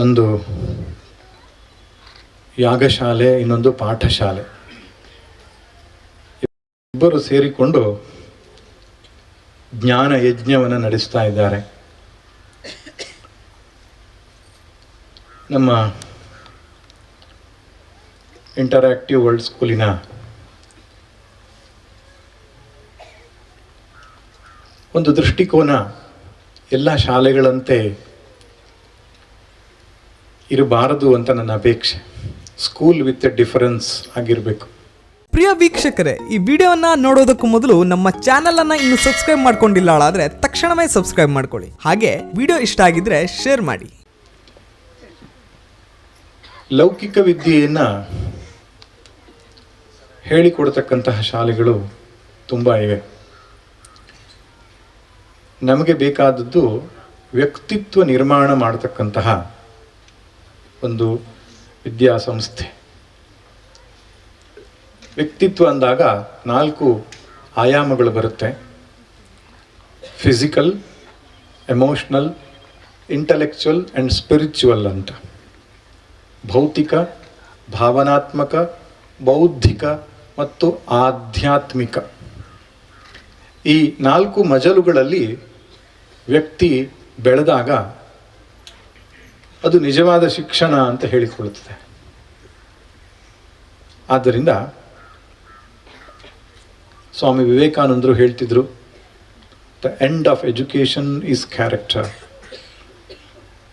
ಒಂದು ಯಾಗಶಾಲೆ, ಇನ್ನೊಂದು ಪಾಠಶಾಲೆ. ಇಬ್ಬರು ಸೇರಿಕೊಂಡು ಜ್ಞಾನ ಯಜ್ಞವನ್ನು ನಡೆಸ್ತಾ ಇದ್ದಾರೆ. ನಮ್ಮ ಇಂಟರಾಕ್ಟಿವ್ ವರ್ಲ್ಡ್ ಸ್ಕೂಲಿನ ಒಂದು ದೃಷ್ಟಿಕೋನ ಎಲ್ಲ ಶಾಲೆಗಳಂತೆ ಇರಬಾರದು ಅಂತ ನನ್ನ ಅಪೇಕ್ಷೆ. ಸ್ಕೂಲ್ ವಿತ್ ಎ ಡಿಫರೆನ್ಸ್ ಆಗಿರಬೇಕು. ಪ್ರಿಯ ವೀಕ್ಷಕರೇ, ಈ ವಿಡಿಯೋನ ನೋಡೋದಕ್ಕೂ ಮೊದಲು ನಮ್ಮ ಚಾನೆಲ್ ಅನ್ನ ಇನ್ನು ಸಬ್ಸ್ಕ್ರೈಬ್ ಮಾಡ್ಕೊಂಡಿಲ್ಲ ಆದರೆ ತಕ್ಷಣವೇ ಸಬ್ಸ್ಕ್ರೈಬ್ ಮಾಡ್ಕೊಳ್ಳಿ. ಹಾಗೆ ವಿಡಿಯೋ ಇಷ್ಟ ಆಗಿದ್ರೆ ಶೇರ್ ಮಾಡಿ. ಲೌಕಿಕ ವಿದ್ಯೆಯನ್ನು ಹೇಳಿಕೊಡ್ತಕ್ಕಂತಹ ಶಾಲೆಗಳು ತುಂಬ ಇವೆ. ನಮಗೆ ಬೇಕಾದದ್ದು ವ್ಯಕ್ತಿತ್ವ ನಿರ್ಮಾಣ ಮಾಡತಕ್ಕಂತಹ ಒಂದು ವಿದ್ಯಾಸಂಸ್ಥೆ. ವ್ಯಕ್ತಿತ್ವ ಅಂದಾಗ 4 ಆಯಾಮಗಳು ಬರುತ್ತೆ: physical, emotional, intellectual and spiritual ಅಂತ. ಭೌತಿಕ, ಭಾವನಾತ್ಮಕ, ಬೌದ್ಧಿಕ ಮತ್ತು ಆಧ್ಯಾತ್ಮಿಕ. ಈ 4 ಮಜಲುಗಳಲ್ಲಿ ವ್ಯಕ್ತಿ ಬೆಳೆದಾಗ ಅದು ನಿಜವಾದ ಶಿಕ್ಷಣ ಅಂತ ಹೇಳಿಕೊಳ್ಳುತ್ತದೆ. ಆದ್ದರಿಂದ ಸ್ವಾಮಿ ವಿವೇಕಾನಂದರು ಹೇಳ್ತಿದ್ರು, the end of education is character.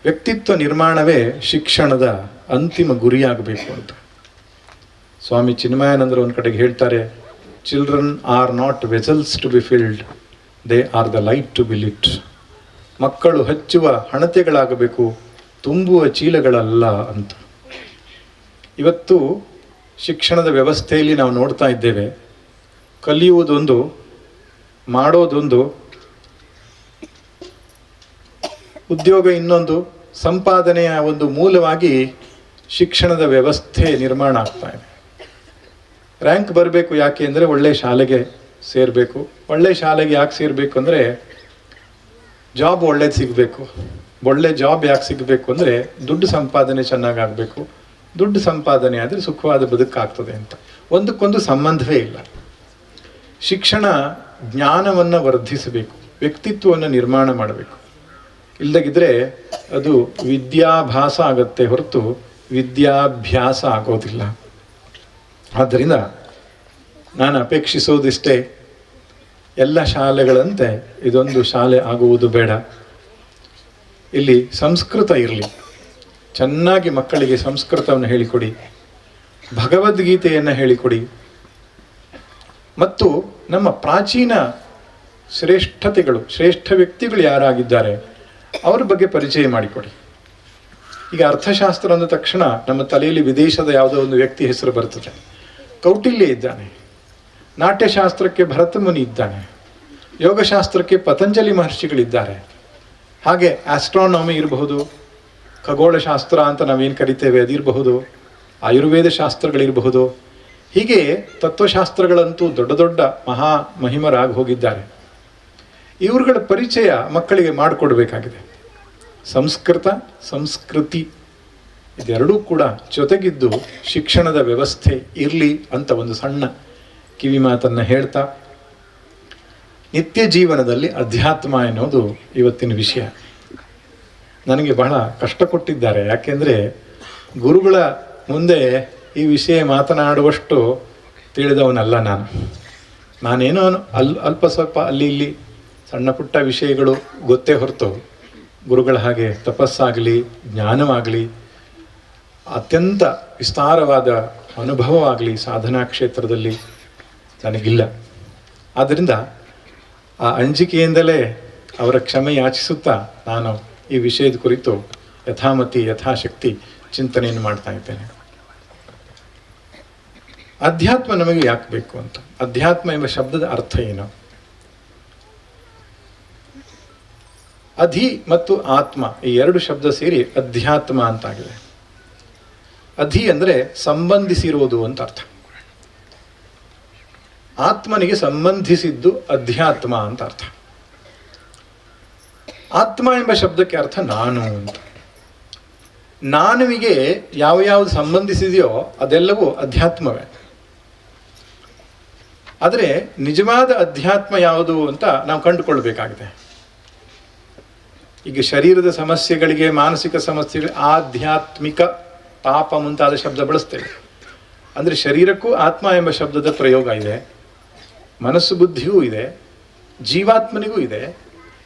ವ್ಯಕ್ತಿತ್ವ ನಿರ್ಮಾಣವೇ ಶಿಕ್ಷಣದ ಅಂತಿಮ ಗುರಿಯಾಗಬೇಕು ಅಂತ. ಸ್ವಾಮಿ ಚಿನ್ಮಯಾನಂದರು ಒಂದು ಕಡೆಗೆ ಹೇಳ್ತಾರೆ, children are not vessels to be filled, they are the light to be lit. ಮಕ್ಕಳು ಹಚ್ಚುವ ಹಣತೆಗಳಾಗಬೇಕು, ತುಂಬುವ ಚೀಲಗಳಲ್ಲ ಅಂತ. ಇವತ್ತು ಶಿಕ್ಷಣದ ವ್ಯವಸ್ಥೆಯಲ್ಲಿ ನಾವು ನೋಡ್ತಾ ಇದ್ದೇವೆ, ಕಲಿಯುವುದೊಂದು, ಮಾಡೋದೊಂದು, ಉದ್ಯೋಗ ಇನ್ನೊಂದು, ಸಂಪಾದನೆಯ ಒಂದು ಮೂಲವಾಗಿ ಶಿಕ್ಷಣದ ವ್ಯವಸ್ಥೆ ನಿರ್ಮಾಣ ಆಗ್ತಾ ಇದೆ. ರ್ಯಾಂಕ್ ಬರಬೇಕು, ಯಾಕೆ ಅಂದರೆ ಒಳ್ಳೆಯ ಶಾಲೆಗೆ ಸೇರಬೇಕು. ಒಳ್ಳೆಯ ಶಾಲೆಗೆ ಯಾಕೆ ಸೇರಬೇಕು ಅಂದರೆ ಜಾಬ್ ಒಳ್ಳೇದು ಸಿಗಬೇಕು. ಒಳ್ಳೆ ಜಾಬ್ ಯಾಕೆ ಸಿಗಬೇಕು ಅಂದರೆ ದುಡ್ಡು ಸಂಪಾದನೆ ಚೆನ್ನಾಗಾಗಬೇಕು. ದುಡ್ಡು ಸಂಪಾದನೆ ಆದರೆ ಸುಖವಾದ ಬದುಕಾಗ್ತದೆ ಅಂತ. ಒಂದಕ್ಕೊಂದು ಸಂಬಂಧವೇ ಇಲ್ಲ. ಶಿಕ್ಷಣ ಜ್ಞಾನವನ್ನು ವರ್ಧಿಸಬೇಕು, ವ್ಯಕ್ತಿತ್ವವನ್ನು ನಿರ್ಮಾಣ ಮಾಡಬೇಕು. ಇಲ್ಲದಿದ್ದರೆ ಅದು ವಿದ್ಯಾಭ್ಯಾಸ ಆಗುತ್ತೆ ಹೊರತು ವಿದ್ಯಾಭ್ಯಾಸ ಆಗೋದಿಲ್ಲ. ಆದ್ದರಿಂದ ನಾನು ಅಪೇಕ್ಷಿಸೋದಿಷ್ಟೇ, ಎಲ್ಲ ಶಾಲೆಗಳಂತೆ ಇದೊಂದು ಶಾಲೆ ಆಗುವುದು ಬೇಡ. ಇಲ್ಲಿ ಸಂಸ್ಕೃತ ಇರಲಿ, ಚೆನ್ನಾಗಿ ಮಕ್ಕಳಿಗೆ ಸಂಸ್ಕೃತವನ್ನು ಹೇಳಿಕೊಡಿ, ಭಗವದ್ಗೀತೆಯನ್ನು ಹೇಳಿಕೊಡಿ, ಮತ್ತು ನಮ್ಮ ಪ್ರಾಚೀನ ಶ್ರೇಷ್ಠತೆಗಳು, ಶ್ರೇಷ್ಠ ವ್ಯಕ್ತಿಗಳು ಯಾರಾಗಿದ್ದಾರೆ ಅವರ ಬಗ್ಗೆ ಪರಿಚಯ ಮಾಡಿಕೊಡಿ. ಈಗ ಅರ್ಥಶಾಸ್ತ್ರ ಅಂದ ತಕ್ಷಣ ನಮ್ಮ ತಲೆಯಲ್ಲಿ ವಿದೇಶದ ಯಾವುದೋ ಒಂದು ವ್ಯಕ್ತಿ ಹೆಸರು ಬರ್ತದೆ. ಕೌಟಿಲ್ಯ ಇದ್ದಾನೆ, ನಾಟ್ಯಶಾಸ್ತ್ರಕ್ಕೆ ಭರತಮುನಿ ಇದ್ದಾನೆ, ಯೋಗಶಾಸ್ತ್ರಕ್ಕೆ ಪತಂಜಲಿ ಮಹರ್ಷಿಗಳಿದ್ದಾರೆ. ಹಾಗೆ ಆಸ್ಟ್ರಾನಮಿ ಇರಬಹುದು, ಖಗೋಳಶಾಸ್ತ್ರ ಅಂತ ನಾವೇನು ಕರಿತೇವೆ ಅದಿರಬಹುದು, ಆಯುರ್ವೇದ ಶಾಸ್ತ್ರಗಳಿರಬಹುದು. ಹೀಗೆ ತತ್ವಶಾಸ್ತ್ರಗಳಂತೂ ದೊಡ್ಡ ದೊಡ್ಡ ಮಹಿಮರಾಗಿ ಹೋಗಿದ್ದಾರೆ. ಇವ್ರುಗಳ ಪರಿಚಯ ಮಕ್ಕಳಿಗೆ ಮಾಡಿಕೊಡ್ಬೇಕಾಗಿದೆ. ಸಂಸ್ಕೃತ, ಸಂಸ್ಕೃತಿ ಇದೆರಡೂ ಕೂಡ ಜೊತೆಗಿದ್ದು ಶಿಕ್ಷಣದ ವ್ಯವಸ್ಥೆ ಇರಲಿ ಅಂತ ಒಂದು ಸಣ್ಣ ಕಿವಿ ಮಾತನ್ನು ಹೇಳ್ತಾ, ನಿತ್ಯ ಜೀವನದಲ್ಲಿ ಅಧ್ಯಾತ್ಮ ಎನ್ನುವುದು ಇವತ್ತಿನ ವಿಷಯ. ನನಗೆ ಬಹಳ ಕಷ್ಟ ಕೊಟ್ಟಿದ್ದಾರೆ. ಯಾಕೆಂದರೆ ಗುರುಗಳ ಮುಂದೆ ಈ ವಿಷಯ ಮಾತನಾಡುವಷ್ಟು ತಿಳಿದವನಲ್ಲ ನಾನು. ನಾನೇನೋ ಅಲ್ಪ ಸ್ವಲ್ಪ ಅಲ್ಲಿ ಇಲ್ಲಿ ಸಣ್ಣ ಪುಟ್ಟ ವಿಷಯಗಳು ಗೊತ್ತೇ ಹೊರತು ಗುರುಗಳ ಹಾಗೆ ತಪಸ್ಸಾಗಲಿ, ಜ್ಞಾನವಾಗಲಿ, ಅತ್ಯಂತ ವಿಸ್ತಾರವಾದ ಅನುಭವವಾಗಲಿ ಸಾಧನಾ ಕ್ಷೇತ್ರದಲ್ಲಿ ನನಗಿಲ್ಲ. ಆದ್ದರಿಂದ ಆ ಅಂಜಿಕೆಯಿಂದಲೇ ಅವರ ಕ್ಷಮೆ ಯಾಚಿಸುತ್ತಾ ನಾನು ಈ ವಿಷಯದ ಕುರಿತು ಯಥಾಮತಿ ಯಥಾಶಕ್ತಿ ಚಿಂತನೆಯನ್ನು ಮಾಡ್ತಾ ಇದ್ದೇನೆ. ಅಧ್ಯಾತ್ಮ ನಮಗೆ ಯಾಕೆ ಬೇಕು ಅಂತ. ಅಧ್ಯಾತ್ಮ ಎಂಬ ಶಬ್ದದ ಅರ್ಥ ಏನು? ಅಧಿ ಮತ್ತು ಆತ್ಮ ಈ 2 ಶಬ್ದ ಸೇರಿ ಅಧ್ಯಾತ್ಮ ಅಂತಾಗಿದೆ. ಅಧಿ ಅಂದರೆ ಸಂಬಂಧಿಸಿರುವುದು ಅಂತ ಅರ್ಥ. ಆತ್ಮನಿಗೆ ಸಂಬಂಧಿಸಿದ್ದು ಅಧ್ಯಾತ್ಮ ಅಂತ ಅರ್ಥ. ಆತ್ಮ ಎಂಬ ಶಬ್ದಕ್ಕೆ ಅರ್ಥ ನಾನು ಅಂತ. ನಾನುವಿಗೆ ಯಾವ ಯಾವುದು ಸಂಬಂಧಿಸಿದೆಯೋ ಅದೆಲ್ಲವೂ ಅಧ್ಯಾತ್ಮವೇ. ಆದರೆ ನಿಜವಾದ ಅಧ್ಯಾತ್ಮ ಯಾವುದು ಅಂತ ನಾವು ಕಂಡುಕೊಳ್ಬೇಕಾಗಿದೆ. ಈಗ ಶರೀರದ ಸಮಸ್ಯೆಗಳಿಗೆ, ಮಾನಸಿಕ ಸಮಸ್ಯೆಗಳಿಗೆ ಆಧ್ಯಾತ್ಮಿಕ ಪಾಪ ಮುಂತಾದ ಶಬ್ದ ಬಳಸ್ತೇವೆ. ಅಂದರೆ ಶರೀರಕ್ಕೂ ಆತ್ಮ ಎಂಬ ಶಬ್ದದ ಪ್ರಯೋಗ ಇದೆ, ಮನಸ್ಸು ಬುದ್ಧಿಯೂ ಇದೆ, ಜೀವಾತ್ಮನಿಗೂ ಇದೆ.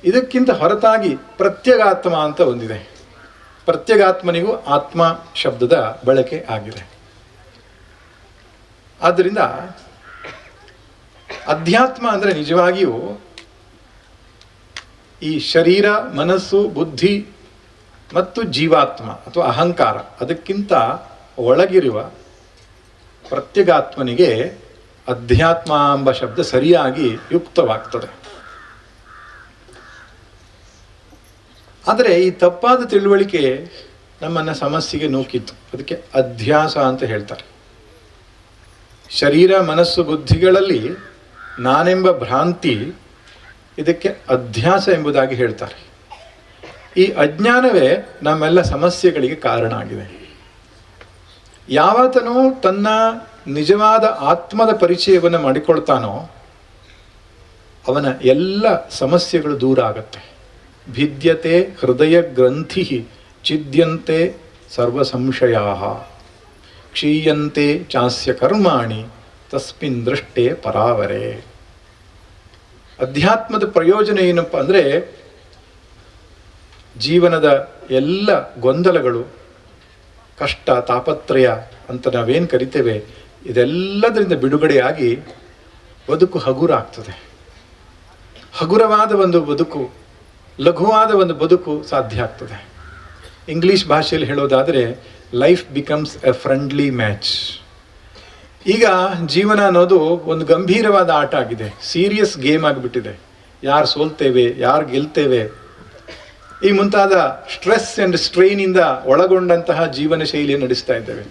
ಇದಕ್ಕಿಂತ ಹೊರತಾಗಿ ಪ್ರತ್ಯಗಾತ್ಮ ಅಂತ ಒಂದಿದೆ. ಪ್ರತ್ಯಗಾತ್ಮನಿಗೂ ಆತ್ಮ ಶಬ್ದದ ಬಳಕೆ ಆಗಿದೆ. ಆದ್ದರಿಂದ ಅಧ್ಯಾತ್ಮ ಅಂದರೆ ನಿಜವಾಗಿಯೂ ಈ ಶರೀರ, ಮನಸ್ಸು, ಬುದ್ಧಿ ಮತ್ತು ಜೀವಾತ್ಮ ಅಥವಾ ಅಹಂಕಾರ ಅದಕ್ಕಿಂತ ಒಳಗಿರುವ ಪ್ರತ್ಯಗಾತ್ಮನಿಗೆ ಅಧ್ಯಾತ್ಮ ಎಂಬ ಶಬ್ದ ಸರಿಯಾಗಿ ಯುಕ್ತವಾಗ್ತದೆ. ಆದರೆ ಈ ತಪ್ಪಾದ ತಿಳುವಳಿಕೆ ನಮ್ಮನ್ನು ಸಮಸ್ಯೆಗೆ ನೂಕಿತ್ತು. ಅದಕ್ಕೆ ಅಧ್ಯಾಸ ಅಂತ ಹೇಳ್ತಾರೆ. ಶರೀರ, ಮನಸ್ಸು, ಬುದ್ಧಿಗಳಲ್ಲಿ ನಾನೆಂಬ ಭ್ರಾಂತಿ, ಇದಕ್ಕೆ ಅಧ್ಯಾಸ ಎಂಬುದಾಗಿ ಹೇಳ್ತಾರೆ. ಈ ಅಜ್ಞಾನವೇ ನಮ್ಮೆಲ್ಲ ಸಮಸ್ಯೆಗಳಿಗೆ ಕಾರಣ ಆಗಿದೆ. ಯಾವತನೂ ತನ್ನ ನಿಜವಾದ ಆತ್ಮದ ಪರಿಚಯವನ್ನು ಮಾಡಿಕೊಳ್ತಾನೋ ಅವನ ಎಲ್ಲ ಸಮಸ್ಯೆಗಳು ದೂರ ಆಗತ್ತೆ. ಭಿದ್ಯತೆ ಹೃದಯ ಗ್ರಂಥಿ ಛಿದ್ಯಂತೆ ಸರ್ವ ಸಂಶಯಾ ಕ್ಷೀಯಂತೆ ಚಾಸ್ಯ ಕರ್ಮಾಣಿ ತಸ್ಮಿನ್ ದೃಷ್ಟೇ ಪರಾವರೆ. ಅಧ್ಯಾತ್ಮದ ಪ್ರಯೋಜನ ಏನಪ್ಪ ಅಂದರೆ ಜೀವನದ ಎಲ್ಲ ಗೊಂದಲಗಳು, ಕಷ್ಟ, ತಾಪತ್ರಯ ಅಂತ ನಾವೇನು ಕರಿತೇವೆ, ಇದೆಲ್ಲದರಿಂದ ಬಿಡುಗಡೆಯಾಗಿ ಬದುಕು ಹಗುರ ಆಗ್ತದೆ. ಹಗುರವಾದ ಒಂದು ಬದುಕು, ಲಘುವಾದ ಒಂದು ಬದುಕು ಸಾಧ್ಯ ಆಗ್ತದೆ. ಇಂಗ್ಲೀಷ್ ಭಾಷೆಯಲ್ಲಿ ಹೇಳೋದಾದರೆ life becomes A friendly match. ಈಗ ಜೀವನ ಅನ್ನೋದು ಒಂದು ಗಂಭೀರವಾದ ಆಟ ಆಗಿದೆ, ಸೀರಿಯಸ್ ಗೇಮ್ ಆಗಿಬಿಟ್ಟಿದೆ. ಯಾರು ಸೋಲ್ತೇವೆ, ಯಾರು ಗೆಲ್ತೇವೆ, ಈ ಮುಂತಾದ ಸ್ಟ್ರೆಸ್ ಆ್ಯಂಡ್ ಸ್ಟ್ರೈನಿಂದ ಒಳಗೊಂಡಂತಹ ಜೀವನ ಶೈಲಿಯನ್ನು ನಡೆಸ್ತಾ ಇದ್ದೇವೆ.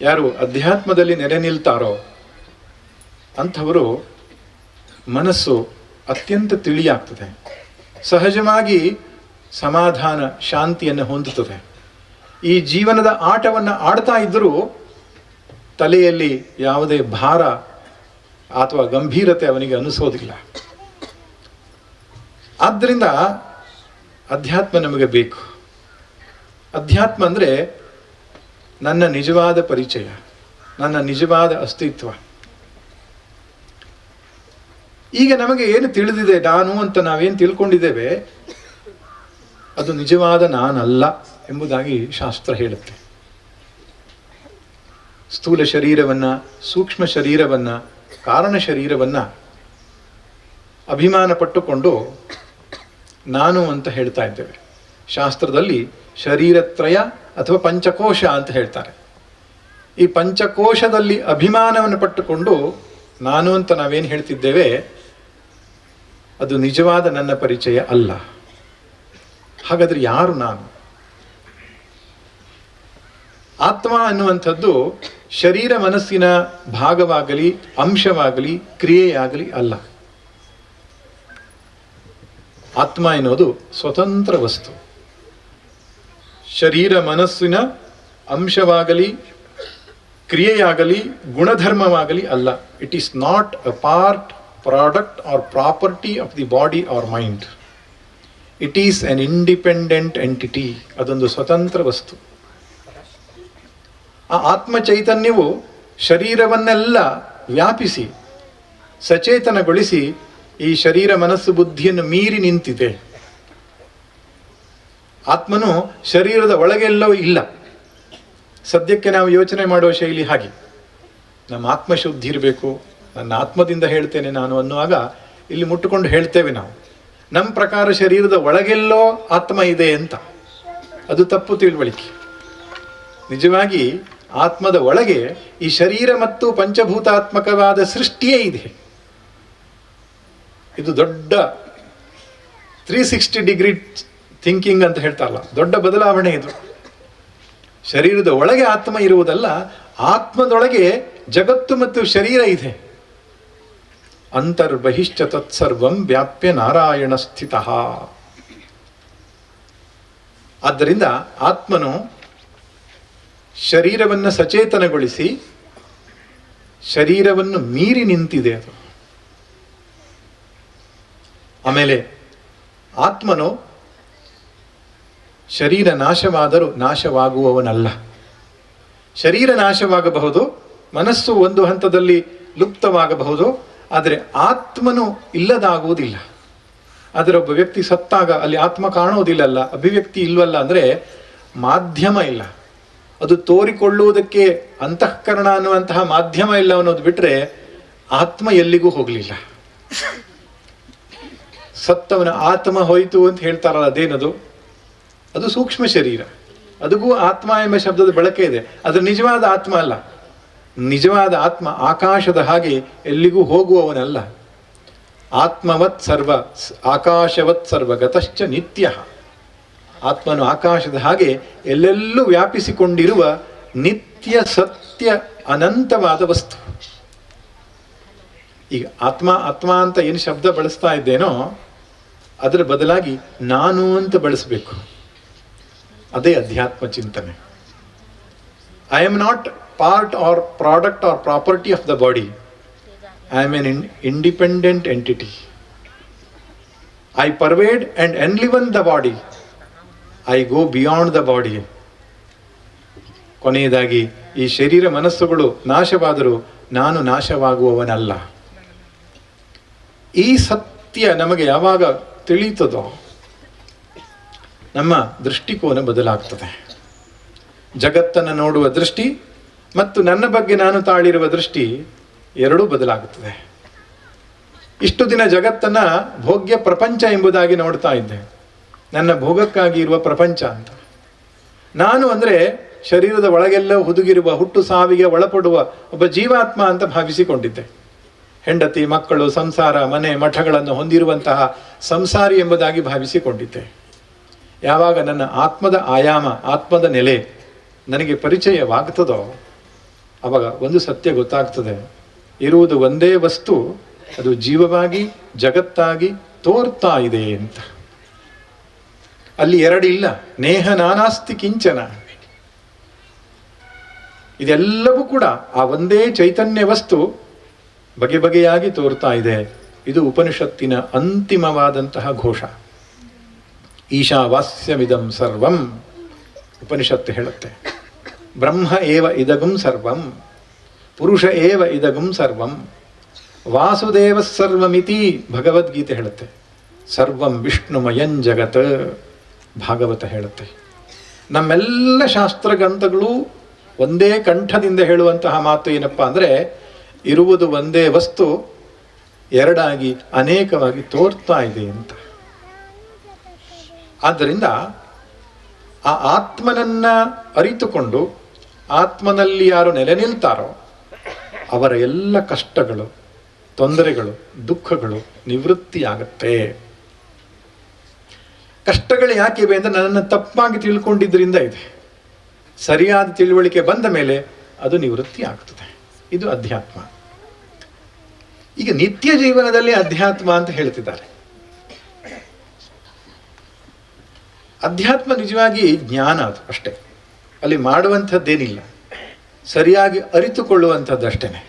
ಯಾರು ಅಧ್ಯಾತ್ಮದಲ್ಲಿ ನೆಲೆ ನಿಲ್ತಾರೋ ಅಂಥವರು ಮನಸ್ಸು ಅತ್ಯಂತ ತಿಳಿಯಾಗ್ತದೆ, ಸಹಜವಾಗಿ ಸಮಾಧಾನ, ಶಾಂತಿಯನ್ನು ಹೊಂದುತ್ತದೆ. ಈ ಜೀವನದ ಆಟವನ್ನು ಆಡ್ತಾ ಇದ್ದರೂ ತಲೆಯಲ್ಲಿ ಯಾವುದೇ ಭಾರ ಅಥವಾ ಗಂಭೀರತೆ ಅವನಿಗೆ ಅನಿಸೋದಿಲ್ಲ. ಆದ್ದರಿಂದ ಅಧ್ಯಾತ್ಮ ನಮಗೆ ಬೇಕು. ಅಧ್ಯಾತ್ಮ ಅಂದರೆ ನನ್ನ ನಿಜವಾದ ಪರಿಚಯ, ನನ್ನ ನಿಜವಾದ ಅಸ್ತಿತ್ವ. ಈಗ ನಮಗೆ ಏನು ತಿಳಿದಿದೆ, ನಾನು ಅಂತ ನಾವೇನು ತಿಳ್ಕೊಂಡಿದ್ದೇವೆ, ಅದು ನಿಜವಾದ ನಾನಲ್ಲ ಎಂಬುದಾಗಿ ಶಾಸ್ತ್ರ ಹೇಳುತ್ತೆ. ಸ್ಥೂಲ ಶರೀರವನ್ನು, ಸೂಕ್ಷ್ಮ ಶರೀರವನ್ನು, ಕಾರಣ ಶರೀರವನ್ನು ಅಭಿಮಾನ ಪಟ್ಟುಕೊಂಡು ನಾನು ಅಂತ ಹೇಳ್ತಾ ಇದ್ದೇವೆ. ಶಾಸ್ತ್ರದಲ್ಲಿ ಶರೀರತ್ರಯ ಅಥವಾ ಪಂಚಕೋಶ ಅಂತ ಹೇಳ್ತಾರೆ. ಈ ಪಂಚಕೋಶದಲ್ಲಿ ಅಭಿಮಾನವನ್ನು ಪಟ್ಟುಕೊಂಡು ನಾನು ಅಂತ ನಾವೇನು ಹೇಳ್ತಿದ್ದೇವೆ, ಅದು ನಿಜವಾದ ನನ್ನ ಪರಿಚಯ ಅಲ್ಲ. ಹಾಗಾದರೆ ಯಾರು ನಾನು? ಆತ್ಮ ಅನ್ನುವಂಥದ್ದು ಶರೀರ ಮನಸ್ಸಿನ ಭಾಗವಾಗಲಿ, ಅಂಶವಾಗಲಿ, ಕ್ರಿಯೆಯಾಗಲಿ ಅಲ್ಲ. ಆತ್ಮ ಎನ್ನುವುದು ಸ್ವತಂತ್ರ ವಸ್ತು. ಶರೀರ ಮನಸ್ಸಿನ ಅಂಶವಾಗಲಿ, ಕ್ರಿಯೆಯಾಗಲಿ, ಗುಣಧರ್ಮವಾಗಲಿ ಅಲ್ಲ. It is not a part, product or property of the body or mind. It is an independent entity. ಅದೊಂದು ಸ್ವತಂತ್ರ ವಸ್ತು. ಆ ಆತ್ಮ ಚೈತನ್ಯವು ಶರೀರವನ್ನೆಲ್ಲ ವ್ಯಾಪಿಸಿ ಸಚೇತನಗೊಳಿಸಿ ಈ ಶರೀರ ಮನಸ್ಸು ಬುದ್ಧಿಯನ್ನು ಮೀರಿ ನಿಂತಿದೆ. ಆತ್ಮನು ಶರೀರದ ಒಳಗೆಲ್ಲೋ ಇಲ್ಲ. ಸದ್ಯಕ್ಕೆ ನಾವು ಯೋಚನೆ ಮಾಡುವ ಶೈಲಿ ಹಾಗೆ, ನಮ್ಮ ಆತ್ಮಶುದ್ಧಿ ಇರಬೇಕು, ನನ್ನ ಆತ್ಮದಿಂದ ಹೇಳ್ತೇನೆ ನಾನು ಅನ್ನುವಾಗ ಇಲ್ಲಿ ಮುಟ್ಟುಕೊಂಡು ಹೇಳ್ತೇವೆ ನಾವು. ನಮ್ಮ ಪ್ರಕಾರ ಶರೀರದ ಒಳಗೆಲ್ಲೋ ಆತ್ಮ ಇದೆ ಅಂತ. ಅದು ತಪ್ಪು ತಿಳುವಳಿಕೆ. ನಿಜವಾಗಿ ಆತ್ಮದ ಒಳಗೆ ಈ ಶರೀರ ಮತ್ತು ಪಂಚಭೂತಾತ್ಮಕವಾದ ಸೃಷ್ಟಿಯೇ ಇದೆ. ಇದು ದೊಡ್ಡ 360 ಡಿಗ್ರಿ ಥಿಂಕಿಂಗ್ ಅಂತ ಹೇಳ್ತಾರಲ್ಲ, ದೊಡ್ಡ ಬದಲಾವಣೆ ಇದು. ಶರೀರದ ಒಳಗೆ ಆತ್ಮ ಇರುವುದಲ್ಲ, ಆತ್ಮದೊಳಗೆ ಜಗತ್ತು ಮತ್ತು ಶರೀರ ಇದೆ. ಅಂತರ್ಬಹಿಶ್ಚ ತತ್ಸರ್ವಂ ವ್ಯಾಪ್ಯ ನಾರಾಯಣ ಸ್ಥಿತಃ. ಆದ್ದರಿಂದ ಆತ್ಮನು ಶರೀರವನ್ನು ಸಚೇತನಗೊಳಿಸಿ ಶರೀರವನ್ನು ಮೀರಿ ನಿಂತಿದೆ ಅದು. ಆಮೇಲೆ ಆತ್ಮನು ಶರೀರ ನಾಶವಾದರೂ ನಾಶವಾಗುವವನಲ್ಲ. ಶರೀರ ನಾಶವಾಗಬಹುದು, ಮನಸ್ಸು ಒಂದು ಹಂತದಲ್ಲಿ ಲುಪ್ತವಾಗಬಹುದು, ಆದರೆ ಆತ್ಮನು ಇಲ್ಲದಾಗುವುದಿಲ್ಲ. ಆದರೆ ಒಬ್ಬ ವ್ಯಕ್ತಿ ಸತ್ತಾಗ ಅಲ್ಲಿ ಆತ್ಮ ಕಾಣುವುದಿಲ್ಲಲ್ಲ, ಅಭಿವ್ಯಕ್ತಿ ಇಲ್ವಲ್ಲ, ಅಂದರೆ ಮಾಧ್ಯಮ ಇಲ್ಲ. ಅದು ತೋರಿಕೊಳ್ಳುವುದಕ್ಕೆ ಅಂತಃಕರಣ ಅನ್ನುವಂತಹ ಮಾಧ್ಯಮ ಇಲ್ಲ ಅನ್ನೋದು ಬಿಟ್ಟರೆ ಆತ್ಮ ಎಲ್ಲಿಗೂ ಹೋಗಲಿಲ್ಲ. ಸತ್ತವನ ಆತ್ಮ ಹೋಯಿತು ಅಂತ ಹೇಳ್ತಾರಲ್ಲ, ಅದೇನದು? ಅದು ಸೂಕ್ಷ್ಮ ಶರೀರ. ಅದಕ್ಕೂ ಆತ್ಮ ಎಂಬ ಶಬ್ದದ ಬಳಕೆ ಇದೆ. ಅದರ ನಿಜವಾದ ಆತ್ಮ ಅಲ್ಲ. ನಿಜವಾದ ಆತ್ಮ ಆಕಾಶದ ಹಾಗೆ ಎಲ್ಲಿಗೂ ಹೋಗುವವನಲ್ಲ. ಆತ್ಮವತ್ ಸರ್ವ ಆಕಾಶವತ್ ಸರ್ವ ಗತಶ್ಚ ನಿತ್ಯ. ಆತ್ಮನು ಆಕಾಶದ ಹಾಗೆ ಎಲ್ಲೆಲ್ಲೂ ವ್ಯಾಪಿಸಿಕೊಂಡಿರುವ ನಿತ್ಯ ಸತ್ಯ ಅನಂತವಾದ ವಸ್ತು. ಈಗ ಆತ್ಮ ಆತ್ಮ ಅಂತ ಏನು ಶಬ್ದ ಬಳಸ್ತಾ ಇದ್ದೇನೋ ಅದರ ಬದಲಾಗಿ ನಾನು ಅಂತ ಬಳಸಬೇಕು. ಅದೇ ಅಧ್ಯಾತ್ಮ ಚಿಂತನೆ. I am not part or product or property of the body. I am an independent entity. I pervade and enliven the body. I go beyond the body. ಕೊನೆಯದಾಗಿ ಈ ಶರೀರ ಮನಸ್ಸುಗಳು ನಾಶವಾದರೂ ನಾನು ನಾಶವಾಗುವವನಲ್ಲ. ಈ ಸತ್ಯ ನಮಗೆ ಯಾವಾಗ ತಿಳಿಯುತ್ತದೋ ನಮ್ಮ ದೃಷ್ಟಿಕೋನ ಬದಲಾಗ್ತದೆ. ಜಗತ್ತನ್ನು ನೋಡುವ ದೃಷ್ಟಿ ಮತ್ತು ನನ್ನ ಬಗ್ಗೆ ನಾನು ತಾಳಿರುವ ದೃಷ್ಟಿ ಎರಡೂ ಬದಲಾಗುತ್ತದೆ. ಇಷ್ಟು ದಿನ ಜಗತ್ತನ್ನು ಭೋಗ್ಯ ಪ್ರಪಂಚ ಎಂಬುದಾಗಿ ನೋಡ್ತಾ ಇದ್ದೆ. ನನ್ನ ಭೋಗಕ್ಕಾಗಿ ಇರುವ ಪ್ರಪಂಚ ಅಂತ. ನಾನು ಅಂದರೆ ಶರೀರದ ಒಳಗೆಲ್ಲ ಹುದುಗಿರುವ ಹುಟ್ಟು ಸಾವಿಗೆ ಒಳಪಡುವ ಒಬ್ಬ ಜೀವಾತ್ಮ ಅಂತ ಭಾವಿಸಿಕೊಂಡಿದ್ದೆ. ಹೆಂಡತಿ, ಮಕ್ಕಳು, ಸಂಸಾರ, ಮನೆ, ಮಠಗಳನ್ನು ಹೊಂದಿರುವಂತಹ ಸಂಸಾರಿ ಎಂಬುದಾಗಿ ಭಾವಿಸಿಕೊಂಡಿದ್ದೆ. ಯಾವಾಗ ನನ್ನ ಆತ್ಮದ ಆಯಾಮ, ಆತ್ಮದ ನೆಲೆ ನನಗೆ ಪರಿಚಯವಾಗ್ತದೋ ಆವಾಗ ಒಂದು ಸತ್ಯ ಗೊತ್ತಾಗ್ತದೆ. ಇರುವುದು ಒಂದೇ ವಸ್ತು, ಅದು ಜೀವವಾಗಿ ಜಗತ್ತಾಗಿ ತೋರ್ತಾ ಇದೆ ಅಂತ. ಅಲ್ಲಿ ಎರಡಿಲ್ಲ. ನೇಹ ನಾನಾಸ್ತಿ ಕಿಂಚನ. ಇದೆಲ್ಲವೂ ಕೂಡ ಆ ಒಂದೇ ಚೈತನ್ಯ ವಸ್ತು ಬಗೆ ಬಗೆಯಾಗಿ ತೋರ್ತಾ ಇದೆ. ಇದು ಉಪನಿಷತ್ತಿನ ಅಂತಿಮವಾದಂತಹ ಘೋಷ. ಈಶಾವಾಸ್ಯಮಿದಂ ಸರ್ವಂ ಉಪನಿಷತ್ತು ಹೇಳುತ್ತೆ. ಬ್ರಹ್ಮ ಏವ ಇದಗಂ ಸರ್ವಂ, ಪುರುಷ ಏವ ಇದಗಂ ಸರ್ವಂ, ವಾಸುದೇವ ಸರ್ವಮಿತಿ ಭಗವದ್ಗೀತೆ ಹೇಳುತ್ತೆ. ಸರ್ವಂ ವಿಷ್ಣುಮಯಂ ಜಗತ್ ಭಾಗವತ ಹೇಳುತ್ತೆ. ನಮ್ಮೆಲ್ಲ ಶಾಸ್ತ್ರಗ್ರಂಥಗಳು ಒಂದೇ ಕಂಠದಿಂದ ಹೇಳುವಂತಹ ಮಾತು ಏನಪ್ಪ ಅಂದರೆ, ಇರುವುದು ಒಂದೇ ವಸ್ತು ಎರಡಾಗಿ ಅನೇಕವಾಗಿ ತೋರ್ತಾ ಇದೆ ಅಂತ. ಆದ್ದರಿಂದ ಆ ಆತ್ಮನನ್ನ ಅರಿತುಕೊಂಡು ಆತ್ಮನಲ್ಲಿ ಯಾರು ನೆಲೆ ನಿಲ್ತಾರೋ ಅವರ ಎಲ್ಲ ಕಷ್ಟಗಳು, ತೊಂದರೆಗಳು, ದುಃಖಗಳು ನಿವೃತ್ತಿಯಾಗತ್ತೆ. ಕಷ್ಟಗಳು ಯಾಕಿವೆ ಅಂದರೆ ನನ್ನನ್ನು ತಪ್ಪಾಗಿ ತಿಳ್ಕೊಂಡಿದ್ದರಿಂದ ಇದೆ. ಸರಿಯಾದ ತಿಳುವಳಿಕೆ ಬಂದ ಮೇಲೆ ಅದು ನಿವೃತ್ತಿ ಆಗ್ತದೆ. ಇದು ಅಧ್ಯಾತ್ಮ. ಈಗ ನಿತ್ಯ ಜೀವನದಲ್ಲಿ ಅಧ್ಯಾತ್ಮ ಅಂತ ಹೇಳ್ತಿದ್ದಾರೆ. ಅಧ್ಯಾತ್ಮ ನಿಜವಾಗಿ ಜ್ಞಾನ, ಅದು ಅಷ್ಟೇ. ಅಲ್ಲಿ ಮಾಡುವಂಥದ್ದೇನಿಲ್ಲ, ಸರಿಯಾಗಿ ಅರಿತುಕೊಳ್ಳುವಂಥದ್ದು ಅಷ್ಟೇನೆ.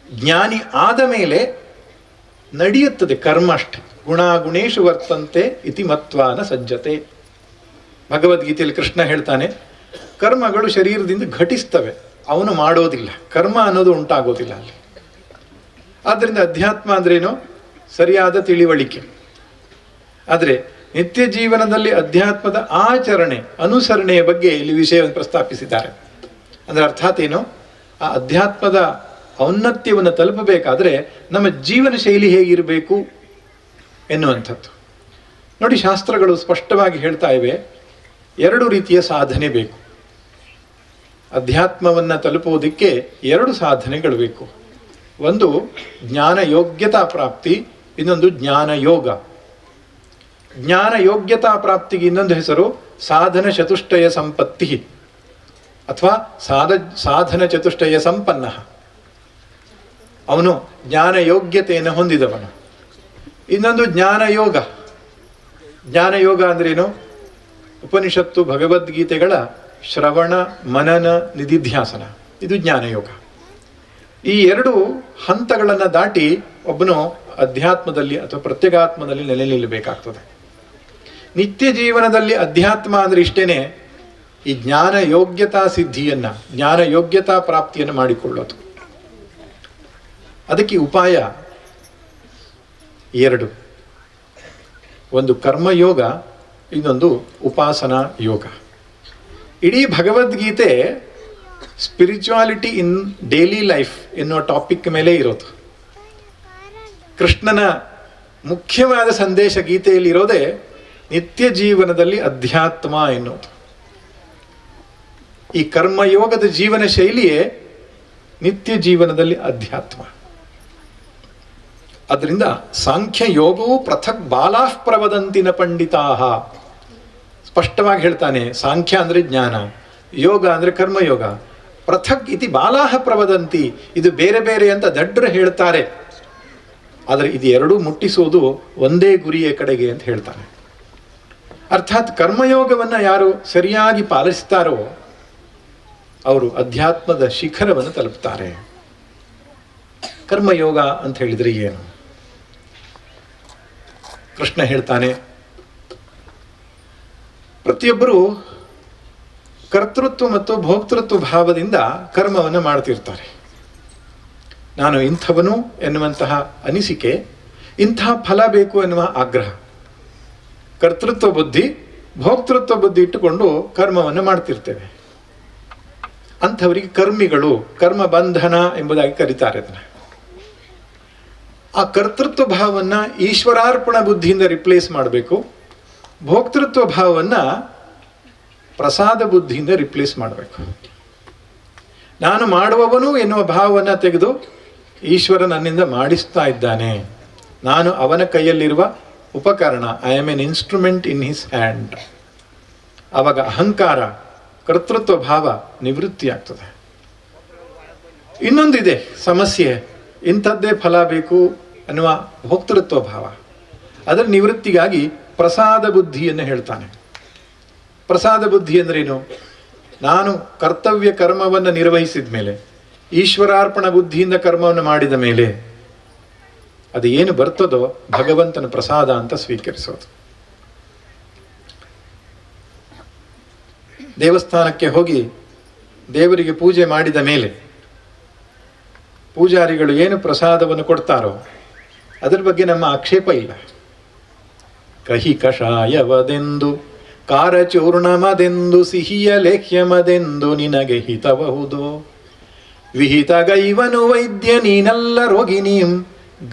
ಜ್ಞಾನಿ ಆದ ಮೇಲೆ ನಡೆಯುತ್ತದೆ ಕರ್ಮ ಅಷ್ಟೆ. ಗುಣಾಗುಣೇಶು ವರ್ತಂತೆ ಇತಿ ಮತ್ವಾನ ಸಜ್ಜತೆ. ಭಗವದ್ಗೀತೆಯಲ್ಲಿ ಕೃಷ್ಣ ಹೇಳ್ತಾನೆ, ಕರ್ಮಗಳು ಶರೀರದಿಂದ ಘಟಿಸ್ತವೆ, ಅವನು ಮಾಡೋದಿಲ್ಲ. ಕರ್ಮ ಅನ್ನೋದು ಉಂಟಾಗೋದಿಲ್ಲ ಅಲ್ಲಿ. ಆದ್ದರಿಂದ ಅಧ್ಯಾತ್ಮ ಅಂದ್ರೇನು? ಸರಿಯಾದ ತಿಳಿವಳಿಕೆ. ಆದರೆ ನಿತ್ಯ ಜೀವನದಲ್ಲಿ ಅಧ್ಯಾತ್ಮದ ಆಚರಣೆ, ಅನುಸರಣೆಯ ಬಗ್ಗೆ ಇಲ್ಲಿ ವಿಷಯವನ್ನು ಪ್ರಸ್ತಾಪಿಸಿದ್ದಾರೆ. ಅಂದರೆ ಅರ್ಥಾತ್ ಏನು? ಆ ಅಧ್ಯಾತ್ಮದ ಔನ್ನತ್ಯವನ್ನು ತಲುಪಬೇಕಾದ್ರೆ ನಮ್ಮ ಜೀವನ ಶೈಲಿ ಹೇಗಿರಬೇಕು ಎನ್ನುವಂಥದ್ದು. ನೋಡಿ, ಶಾಸ್ತ್ರಗಳು ಸ್ಪಷ್ಟವಾಗಿ ಹೇಳ್ತಾ ಇವೆ, ಎರಡು ರೀತಿಯ ಸಾಧನೆ ಬೇಕು. ಅಧ್ಯಾತ್ಮವನ್ನು ತಲುಪುವುದಕ್ಕೆ ಎರಡು ಸಾಧನೆಗಳು ಬೇಕು. ಒಂದು ಜ್ಞಾನ ಯೋಗ್ಯತಾ ಪ್ರಾಪ್ತಿ, ಇನ್ನೊಂದು ಜ್ಞಾನ ಯೋಗ. ಜ್ಞಾನ ಯೋಗ್ಯತಾ ಪ್ರಾಪ್ತಿಗೆ ಇನ್ನೊಂದು ಹೆಸರು ಸಾಧನ ಚತುಷ್ಟಯ ಸಂಪತ್ತಿ ಅಥವಾ ಸಾಧನ ಚತುಷ್ಟಯ ಸಂಪನ್ನ. ಅವನು ಜ್ಞಾನ ಯೋಗ್ಯತೆಯನ್ನು ಹೊಂದಿದವನು. ಇನ್ನೊಂದು ಜ್ಞಾನ ಯೋಗ. ಜ್ಞಾನಯೋಗ ಅಂದ್ರೇನು? ಉಪನಿಷತ್ತು ಭಗವದ್ಗೀತೆಗಳ ಶ್ರವಣ ಮನನ ನಿಧಿಧ್ಯಾಸನ, ಇದು ಜ್ಞಾನಯೋಗ. ಈ ಎರಡು ಹಂತಗಳನ್ನು ದಾಟಿ ಒಬ್ಬನು ಅಧ್ಯಾತ್ಮದಲ್ಲಿ ಅಥವಾ ಪ್ರತ್ಯಗಾತ್ಮದಲ್ಲಿ ನೆಲೆ ನಿಲ್ಲಬೇಕಾಗ್ತದೆ. ನಿತ್ಯ ಜೀವನದಲ್ಲಿ ಅಧ್ಯಾತ್ಮ ಅಂದರೆ ಇಷ್ಟೇನೆ, ಈ ಜ್ಞಾನ ಯೋಗ್ಯತಾ ಸಿದ್ಧಿಯನ್ನು, ಜ್ಞಾನ ಯೋಗ್ಯತಾ ಪ್ರಾಪ್ತಿಯನ್ನು ಮಾಡಿಕೊಳ್ಳೋದು. ಅದಕ್ಕೆ ಉಪಾಯ ಎರಡು, ಒಂದು ಕರ್ಮಯೋಗ, ಇನ್ನೊಂದು ಉಪಾಸನಾ ಯೋಗ. ಇಡೀ ಭಗವದ್ಗೀತೆ ಸ್ಪಿರಿಚುವಾಲಿಟಿ ಇನ್ ಡೈಲಿ ಲೈಫ್ ಎನ್ನುವ ಟಾಪಿಕ್ ಮೇಲೆ ಇರೋದು. ಕೃಷ್ಣನ ಮುಖ್ಯವಾದ ಸಂದೇಶ ಗೀತೆಯಲ್ಲಿ ಇರೋದೇ ನಿತ್ಯ ಜೀವನದಲ್ಲಿ ಅಧ್ಯಾತ್ಮ ಎನ್ನುವುದು. ಈ ಕರ್ಮಯೋಗದ ಜೀವನ ಶೈಲಿಯೇ ನಿತ್ಯ ಜೀವನದಲ್ಲಿ ಅಧ್ಯಾತ್ಮ. ಅದರಿಂದ ಸಾಂಖ್ಯ ಯೋಗವು ಪೃಥಕ್ ಬಾಲಾಃ ಪ್ರವದಂತಿನ ಪಂಡಿತಾಹ. ಸ್ಪಷ್ಟವಾಗಿ ಹೇಳ್ತಾನೆ, ಸಾಂಖ್ಯ ಅಂದರೆ ಜ್ಞಾನ, ಯೋಗ ಅಂದರೆ ಕರ್ಮಯೋಗ. ಪೃಥಕ್ ಇತಿ ಬಾಲಾಹ ಪ್ರವದಂತಿ, ಇದು ಬೇರೆ ಬೇರೆ ಅಂತ ದಡ್ಡರು ಹೇಳ್ತಾರೆ, ಆದರೆ ಇದು ಎರಡೂ ಮುಟ್ಟಿಸೋದು ಒಂದೇ ಗುರಿಯ ಕಡೆಗೆ ಅಂತ ಹೇಳ್ತಾನೆ. ಅರ್ಥಾತ್ ಕರ್ಮಯೋಗವನ್ನು ಯಾರು ಸರಿಯಾಗಿ ಪಾಲಿಸ್ತಾರೋ ಅವರು ಅಧ್ಯಾತ್ಮದ ಶಿಖರವನ್ನು ತಲುಪ್ತಾರೆ. ಕರ್ಮಯೋಗ ಅಂತ ಹೇಳಿದರೆ ಏನು? ಕೃಷ್ಣ ಹೇಳ್ತಾನೆ, ಪ್ರತಿಯೊಬ್ಬರು ಕರ್ತೃತ್ವ ಮತ್ತು ಭೋಕ್ತೃತ್ವ ಭಾವದಿಂದ ಕರ್ಮವನ್ನು ಮಾಡ್ತಿರ್ತಾರೆ. ನಾನು ಇಂಥವನು ಎನ್ನುವಂತಹ ಅನಿಸಿಕೆ, ಇಂತಹ ಫಲ ಬೇಕು ಎನ್ನುವ ಆಗ್ರಹ, ಕರ್ತೃತ್ವ ಬುದ್ಧಿ ಭೋಕ್ತೃತ್ವ ಬುದ್ಧಿ ಇಟ್ಟುಕೊಂಡು ಕರ್ಮವನ್ನು ಮಾಡ್ತಿರ್ತೇವೆ. ಅಂಥವರಿಗೆ ಕರ್ಮಿಗಳು, ಕರ್ಮ ಬಂಧನ ಎಂಬುದಾಗಿ ಕರೀತಾರೆ ಅದನ್ನು. ಆ ಕರ್ತೃತ್ವ ಭಾವವನ್ನು ಈಶ್ವರಾರ್ಪಣ ಬುದ್ಧಿಯಿಂದ ರಿಪ್ಲೇಸ್ ಮಾಡಬೇಕು, ಭೋಕ್ತೃತ್ವ ಭಾವವನ್ನು ಪ್ರಸಾದ ಬುದ್ಧಿಯಿಂದ ರಿಪ್ಲೇಸ್ ಮಾಡಬೇಕು. ನಾನು ಮಾಡುವವನು ಎನ್ನುವ ಭಾವವನ್ನು ತೆಗೆದು ಈಶ್ವರ ನನ್ನಿಂದ ಮಾಡಿಸ್ತಾ ಇದ್ದಾನೆ, ನಾನು ಅವನ ಕೈಯಲ್ಲಿರುವ ಉಪಕರಣ, I am N instrument in his hand. ಆವಾಗ ಅಹಂಕಾರ, ಕರ್ತೃತ್ವ ಭಾವ ನಿವೃತ್ತಿ ಆಗ್ತದೆ. ಇನ್ನೊಂದಿದೆ ಸಮಸ್ಯೆ, ಇಂಥದ್ದೇ ಫಲ ಬೇಕು ಅನ್ನುವ ಭೋಕ್ತೃತ್ವ ಭಾವ. ಅದರ ನಿವೃತ್ತಿಗಾಗಿ ಪ್ರಸಾದ ಬುದ್ಧಿಯನ್ನು ಹೇಳ್ತಾನೆ. ಪ್ರಸಾದ ಬುದ್ಧಿ ಅಂದ್ರೇನು? ನಾನು ಕರ್ತವ್ಯ ಕರ್ಮವನ್ನು ನಿರ್ವಹಿಸಿದ ಮೇಲೆ, ಈಶ್ವರಾರ್ಪಣ ಬುದ್ಧಿಯಿಂದ ಕರ್ಮವನ್ನು ಮಾಡಿದ ಮೇಲೆ ಅದು ಏನು ಬರ್ತದೋ ಭಗವಂತನ ಪ್ರಸಾದ ಅಂತ ಸ್ವೀಕರಿಸೋದು. ದೇವಸ್ಥಾನಕ್ಕೆ ಹೋಗಿ ದೇವರಿಗೆ ಪೂಜೆ ಮಾಡಿದ ಮೇಲೆ ಪೂಜಾರಿಗಳು ಏನು ಪ್ರಸಾದವನ್ನು ಕೊಡ್ತಾರೋ ಅದರ ಬಗ್ಗೆ ನಮ್ಮ ಆಕ್ಷೇಪ ಇಲ್ಲ. ಕಹಿ ಕಷಾಯವದೆಂದು ಕಾರಚೂರ್ಣಮದೆಂದು ಸಿಹಿಯ ಲೇಖ್ಯಮದೆಂದು ನಿನಗೆ ಹಿತಬಹುದು. ವಿಹಿತಗೈವನು ವೈದ್ಯ ನೀನಲ್ಲ ರೋಗಿಣೀಂ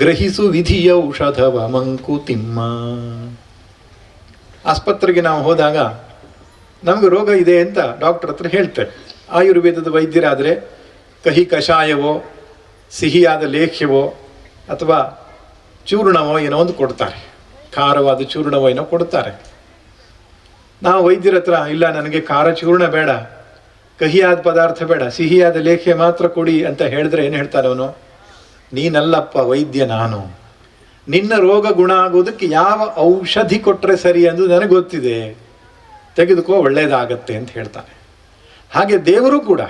ಗ್ರಹಿಸು ವಿಧಿಯ ಔಷಧವ ಮಂಕುತಿಮ್ಮ. ಆಸ್ಪತ್ರೆಗೆ ನಾವು ಹೋದಾಗ ನಮಗೆ ರೋಗ ಇದೆ ಅಂತ ಡಾಕ್ಟರ್ ಹತ್ರ ಹೇಳ್ತಾರೆ. ಆಯುರ್ವೇದದ ವೈದ್ಯರಾದರೆ ಕಹಿ ಕಷಾಯವೋ ಸಿಹಿಯಾದ ಲೇಖ್ಯವೋ ಅಥವಾ ಚೂರ್ಣವೋ ಏನೋ ಒಂದು ಕೊಡ್ತಾರೆ, ಖಾರವಾದ ಚೂರ್ಣವೋ ಏನೋ ಕೊಡ್ತಾರೆ. ನಾವು ವೈದ್ಯರ ಹತ್ರ ಇಲ್ಲ, ನನಗೆ ಖಾರ ಚೂರ್ಣ ಬೇಡ, ಕಹಿಯಾದ ಪದಾರ್ಥ ಬೇಡ, ಸಿಹಿಯಾದ ಲೇಖ್ಯ ಮಾತ್ರ ಕೊಡಿ ಅಂತ ಹೇಳಿದ್ರೆ ಏನು ಹೇಳ್ತಾರೆ ಅವನು? ನೀನಲ್ಲಪ್ಪ ವೈದ್ಯ, ನಾನು. ನಿನ್ನ ರೋಗ ಗುಣ ಆಗೋದಕ್ಕೆ ಯಾವ ಔಷಧಿ ಕೊಟ್ಟರೆ ಸರಿ ಎಂದು ನನಗೆ ಗೊತ್ತಿದೆ, ತೆಗೆದುಕೋ, ಒಳ್ಳೆಯದಾಗತ್ತೆ ಅಂತ ಹೇಳ್ತಾನೆ. ಹಾಗೆ ದೇವರು ಕೂಡ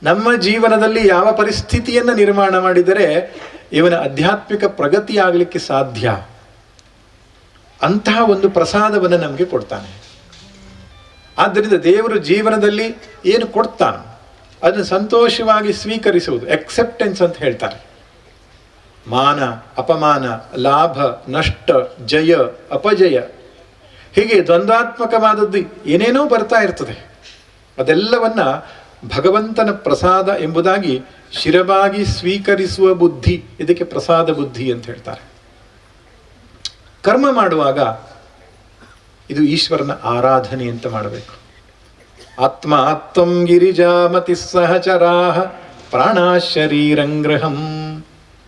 ನಮ್ಮ ಜೀವನದಲ್ಲಿ ಯಾವ ಪರಿಸ್ಥಿತಿಯನ್ನು ನಿರ್ಮಾಣ ಮಾಡಿದರೆ ಇವನ ಆಧ್ಯಾತ್ಮಿಕ ಪ್ರಗತಿ ಆಗಲಿಕ್ಕೆ ಸಾಧ್ಯ, ಅಂತಹ ಒಂದು ಪ್ರಸಾದವನ್ನು ನಮಗೆ ಕೊಡ್ತಾನೆ. ಆದ್ದರಿಂದ ದೇವರು ಜೀವನದಲ್ಲಿ ಏನು ಕೊಡ್ತಾನೋ ಅದನ್ನು ಸಂತೋಷವಾಗಿ ಸ್ವೀಕರಿಸುವುದು ಎಕ್ಸೆಪ್ಟೆನ್ಸ್ ಅಂತ ಹೇಳ್ತಾರೆ. ಮಾನ ಅಪಮಾನ, ಲಾಭ ನಷ್ಟ, ಜಯ ಅಪಜಯ, ಹೀಗೆ ದ್ವಂದ್ವಾತ್ಮಕವಾದದ್ದು ಏನೇನೋ ಬರ್ತಾ ಇರ್ತದೆ. ಅದೆಲ್ಲವನ್ನ ಭಗವಂತನ ಪ್ರಸಾದ ಎಂಬುದಾಗಿ ಶಿರವಾಗಿ ಸ್ವೀಕರಿಸುವ ಬುದ್ಧಿ, ಇದಕ್ಕೆ ಪ್ರಸಾದ ಬುದ್ಧಿ ಅಂತ ಹೇಳ್ತಾರೆ. ಕರ್ಮ ಮಾಡುವಾಗ ಇದು ಈಶ್ವರನ ಆರಾಧನೆ ಅಂತ ಮಾಡಬೇಕು. ಆತ್ಮ ಆತ್ಮಂ ಗಿರಿಜಾಮತಿ ಸಹಚರಾಹ ಪ್ರಾಣಾ ಶರೀರಂಗ್ರಹಂ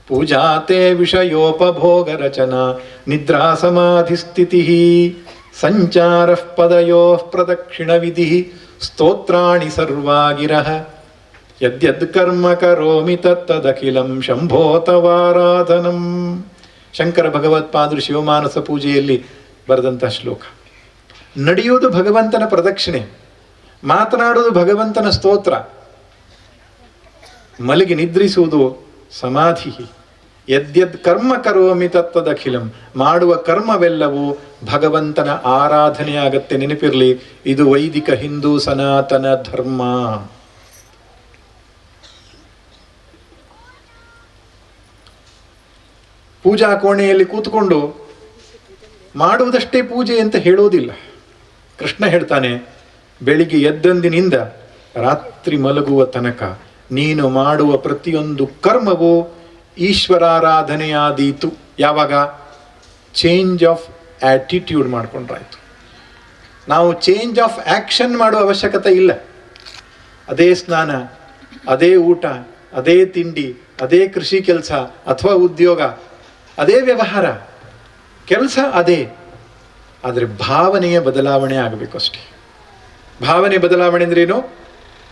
ಪೂಜಾತೆ ವಿಷಯೋಪಭೋಗ ರಚನಾ ನಿದ್ರಾ ಸಮಾಧಿ ಸ್ಥಿತಿ ಸಂಚಾರ ಪದಯೋ ಪ್ರದಕ್ಷಿಣ ವಿಧಿ ಸ್ತೋತ್ರಾಣಿ ಸರ್ವಾಗಿರಃ ಯದ್ಯದ್ ಕರ್ಮ ಕರೋಮಿ ತತ್ತದಖಿಲಂ ಶಂಭೋ ತವಾರಾಧನಂ. ಶಂಕರ ಭಗವತ್ಪಾದರು ಶಿವಮಾನಸ ಪೂಜೆಯಲ್ಲಿ ಬರೆದಂಥ ಶ್ಲೋಕ. ನಡೆಯುವುದು ಭಗವಂತನ ಪ್ರದಕ್ಷಿಣೆ, ಮಾತನಾಡುವುದು ಭಗವಂತನ ಸ್ತೋತ್ರ, ಮಲಗಿ ನಿದ್ರಿಸುವುದು ಸಮಾಧಿ. ಯದ್ಯದ್ ಕರ್ಮ ಕರೋಮಿ ತತ್ತದಖಿಲಂ, ಮಾಡುವ ಕರ್ಮವೆಲ್ಲವೂ ಭಗವಂತನ ಆರಾಧನೆಯಾಗತ್ತೆ. ನೆನಪಿರಲಿ, ಇದು ವೈದಿಕ ಹಿಂದೂ ಸನಾತನ ಧರ್ಮ. ಪೂಜಾ ಕೋಣೆಯಲ್ಲಿ ಕೂತ್ಕೊಂಡು ಮಾಡುವುದಷ್ಟೇ ಪೂಜೆ ಅಂತ ಹೇಳೋದಿಲ್ಲ. ಕೃಷ್ಣ ಹೇಳ್ತಾನೆ, ಬೆಳಿಗ್ಗೆ ಎದ್ದಂದಿನಿಂದ ರಾತ್ರಿ ಮಲಗುವ ತನಕ ನೀನು ಮಾಡುವ ಪ್ರತಿಯೊಂದು ಕರ್ಮವೂ ಈಶ್ವರಾರಾಧನೆಯಾದೀತು. ಯಾವಾಗ? ಚೇಂಜ್ ಆಫ್ ಆಟಿಟ್ಯೂಡ್ ಮಾಡ್ಕೊಂಡ್ರಾಯ್ತು. ನಾವು ಚೇಂಜ್ ಆಫ್ ಆಕ್ಷನ್ ಮಾಡುವ ಅವಶ್ಯಕತೆ ಇಲ್ಲ. ಅದೇ ಸ್ನಾನ, ಅದೇ ಊಟ, ಅದೇ ತಿಂಡಿ, ಅದೇ ಕೃಷಿ ಕೆಲಸ ಅಥವಾ ಉದ್ಯೋಗ, ಅದೇ ವ್ಯವಹಾರ, ಕೆಲಸ ಅದೇ. ಆದರೆ ಭಾವನೆಯ ಬದಲಾವಣೆ ಆಗಬೇಕು ಅಷ್ಟೇ. ಭಾವನೆ ಬದಲಾವಣೆ ಅಂದ್ರೇನು?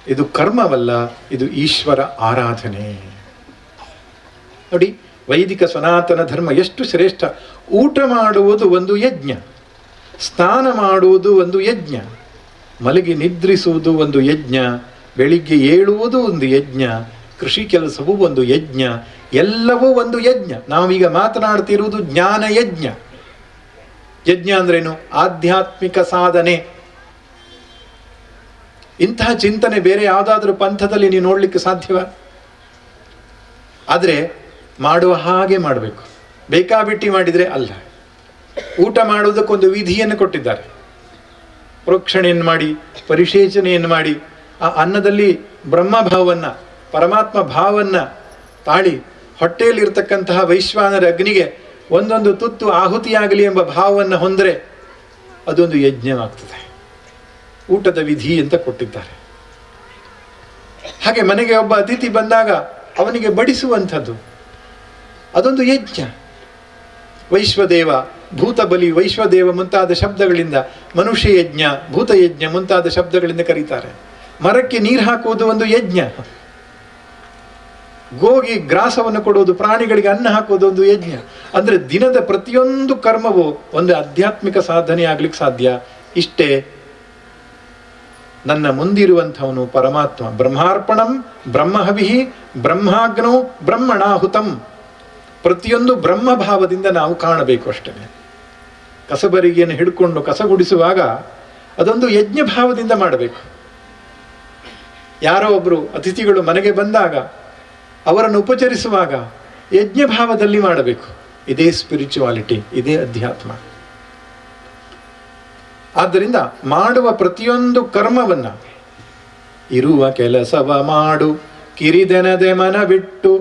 ಇದು ಕರ್ಮವಲ್ಲ, ಇದು ಈಶ್ವರ ಆರಾಧನೆ. ನೋಡಿ, ವೈದಿಕ ಸನಾತನ ಧರ್ಮ ಎಷ್ಟು ಶ್ರೇಷ್ಠ. ಊಟ ಮಾಡುವುದು ಒಂದು ಯಜ್ಞ, ಸ್ನಾನ ಮಾಡುವುದು ಒಂದು ಯಜ್ಞ, ಮಲಗಿ ನಿದ್ರಿಸುವುದು ಒಂದು ಯಜ್ಞ, ಬೆಳಿಗ್ಗೆ ಏಳುವುದು ಒಂದು ಯಜ್ಞ, ಕೃಷಿ ಕೆಲಸವೂ ಒಂದು ಯಜ್ಞ, ಎಲ್ಲವೂ ಒಂದು ಯಜ್ಞ. ನಾವೀಗ ಮಾತನಾಡ್ತಿರುವುದು ಜ್ಞಾನ ಯಜ್ಞ. ಯಜ್ಞ ಅಂದ್ರೇನು? ಆಧ್ಯಾತ್ಮಿಕ ಸಾಧನೆ. ಇಂತಹ ಚಿಂತನೆ ಬೇರೆ ಯಾವುದಾದ್ರೂ ಪಂಥದಲ್ಲಿ ನೀವು ನೋಡ್ಲಿಕ್ಕೆ ಸಾಧ್ಯವ? ಆದರೆ ಮಾಡುವ ಹಾಗೆ ಮಾಡಬೇಕು, ಬೇಕಾಬಿಟ್ಟಿ ಮಾಡಿದರೆ ಅಲ್ಲ. ಊಟ ಮಾಡುವುದಕ್ಕೊಂದು ವಿಧಿಯನ್ನು ಕೊಟ್ಟಿದ್ದಾರೆ. ಪ್ರೋಕ್ಷಣೆಯನ್ನು ಮಾಡಿ, ಪರಿಶೇಚನೆಯನ್ನು ಮಾಡಿ, ಆ ಅನ್ನದಲ್ಲಿ ಬ್ರಹ್ಮಭಾವವನ್ನು, ಪರಮಾತ್ಮ ಭಾವವನ್ನು ತಾಳಿ ಹೊಟ್ಟೆಯಲ್ಲಿರ್ತಕ್ಕಂತಹ ವೈಶ್ವಾನರ ಅಗ್ನಿಗೆ ಒಂದೊಂದು ತುತ್ತು ಆಹುತಿಯಾಗಲಿ ಎಂಬ ಭಾವವನ್ನು ಹೊಂದರೆ ಅದೊಂದು ಯಜ್ಞವಾಗ್ತದೆ. ಊಟದ ವಿಧಿ ಅಂತ ಕೊಟ್ಟಿದ್ದಾರೆ. ಹಾಗೆ ಮನೆಗೆ ಒಬ್ಬ ಅತಿಥಿ ಬಂದಾಗ ಅವನಿಗೆ ಬಡಿಸುವಂಥದ್ದು ಅದೊಂದು ಯಜ್ಞ. ವೈಶ್ವದೇವ, ಭೂತಬಲಿ, ವೈಶ್ವದೇವ ಮುಂತಾದ ಶಬ್ದಗಳಿಂದ ಮನುಷ್ಯ ಯಜ್ಞ, ಭೂತಯಜ್ಞ ಮುಂತಾದ ಶಬ್ದಗಳಿಂದ ಕರೀತಾರೆ. ಮರಕ್ಕೆ ನೀರು ಹಾಕುವುದು ಒಂದು ಯಜ್ಞ, ಗೋಗಿ ಗ್ರಾಸವನ್ನು ಕೊಡುವುದು, ಪ್ರಾಣಿಗಳಿಗೆ ಅನ್ನ ಹಾಕುವುದು ಒಂದು ಯಜ್ಞ. ಅಂದರೆ ದಿನದ ಪ್ರತಿಯೊಂದು ಕರ್ಮವು ಒಂದು ಆಧ್ಯಾತ್ಮಿಕ ಸಾಧನೆ ಆಗ್ಲಿಕ್ಕೆ ಸಾಧ್ಯ. ಇಷ್ಟೇ ನನ್ನ ಮುಂದಿರುವಂಥವನು ಪರಮಾತ್ಮ. ಬ್ರಹ್ಮಾರ್ಪಣಂ ಬ್ರಹ್ಮಹವಿ ಬ್ರಹ್ಮಾಗ್ನೋ ಬ್ರಹ್ಮಣಾಹುತಂ. ಪ್ರತಿಯೊಂದು ಬ್ರಹ್ಮಭಾವದಿಂದ ನಾವು ಕಾಣಬೇಕು ಅಷ್ಟೇ. ಕಸಬರಿಗೆಯನ್ನು ಹಿಡ್ಕೊಂಡು ಕಸ ಗುಡಿಸುವಾಗ ಅದೊಂದು ಯಜ್ಞ ಭಾವದಿಂದ ಮಾಡಬೇಕು. ಯಾರೋ ಒಬ್ಬರು ಅತಿಥಿಗಳು ಮನೆಗೆ ಬಂದಾಗ ಅವರನ್ನು ಉಪಚರಿಸುವಾಗ ಯಜ್ಞ ಭಾವದಲ್ಲಿ ಮಾಡಬೇಕು. ಇದೇ ಸ್ಪಿರಿಚುವಾಲಿಟಿ, ಇದೇ ಅಧ್ಯಾತ್ಮ. ಆದ್ದರಿಂದ ಮಾಡುವ ಪ್ರತಿಯೊಂದು ಕರ್ಮವನ್ನ, ಇರುವ ಕೆಲಸವ ಮಾಡು ಕಿರಿದೆನದೆ ಮನ ಬಿಟ್ಟು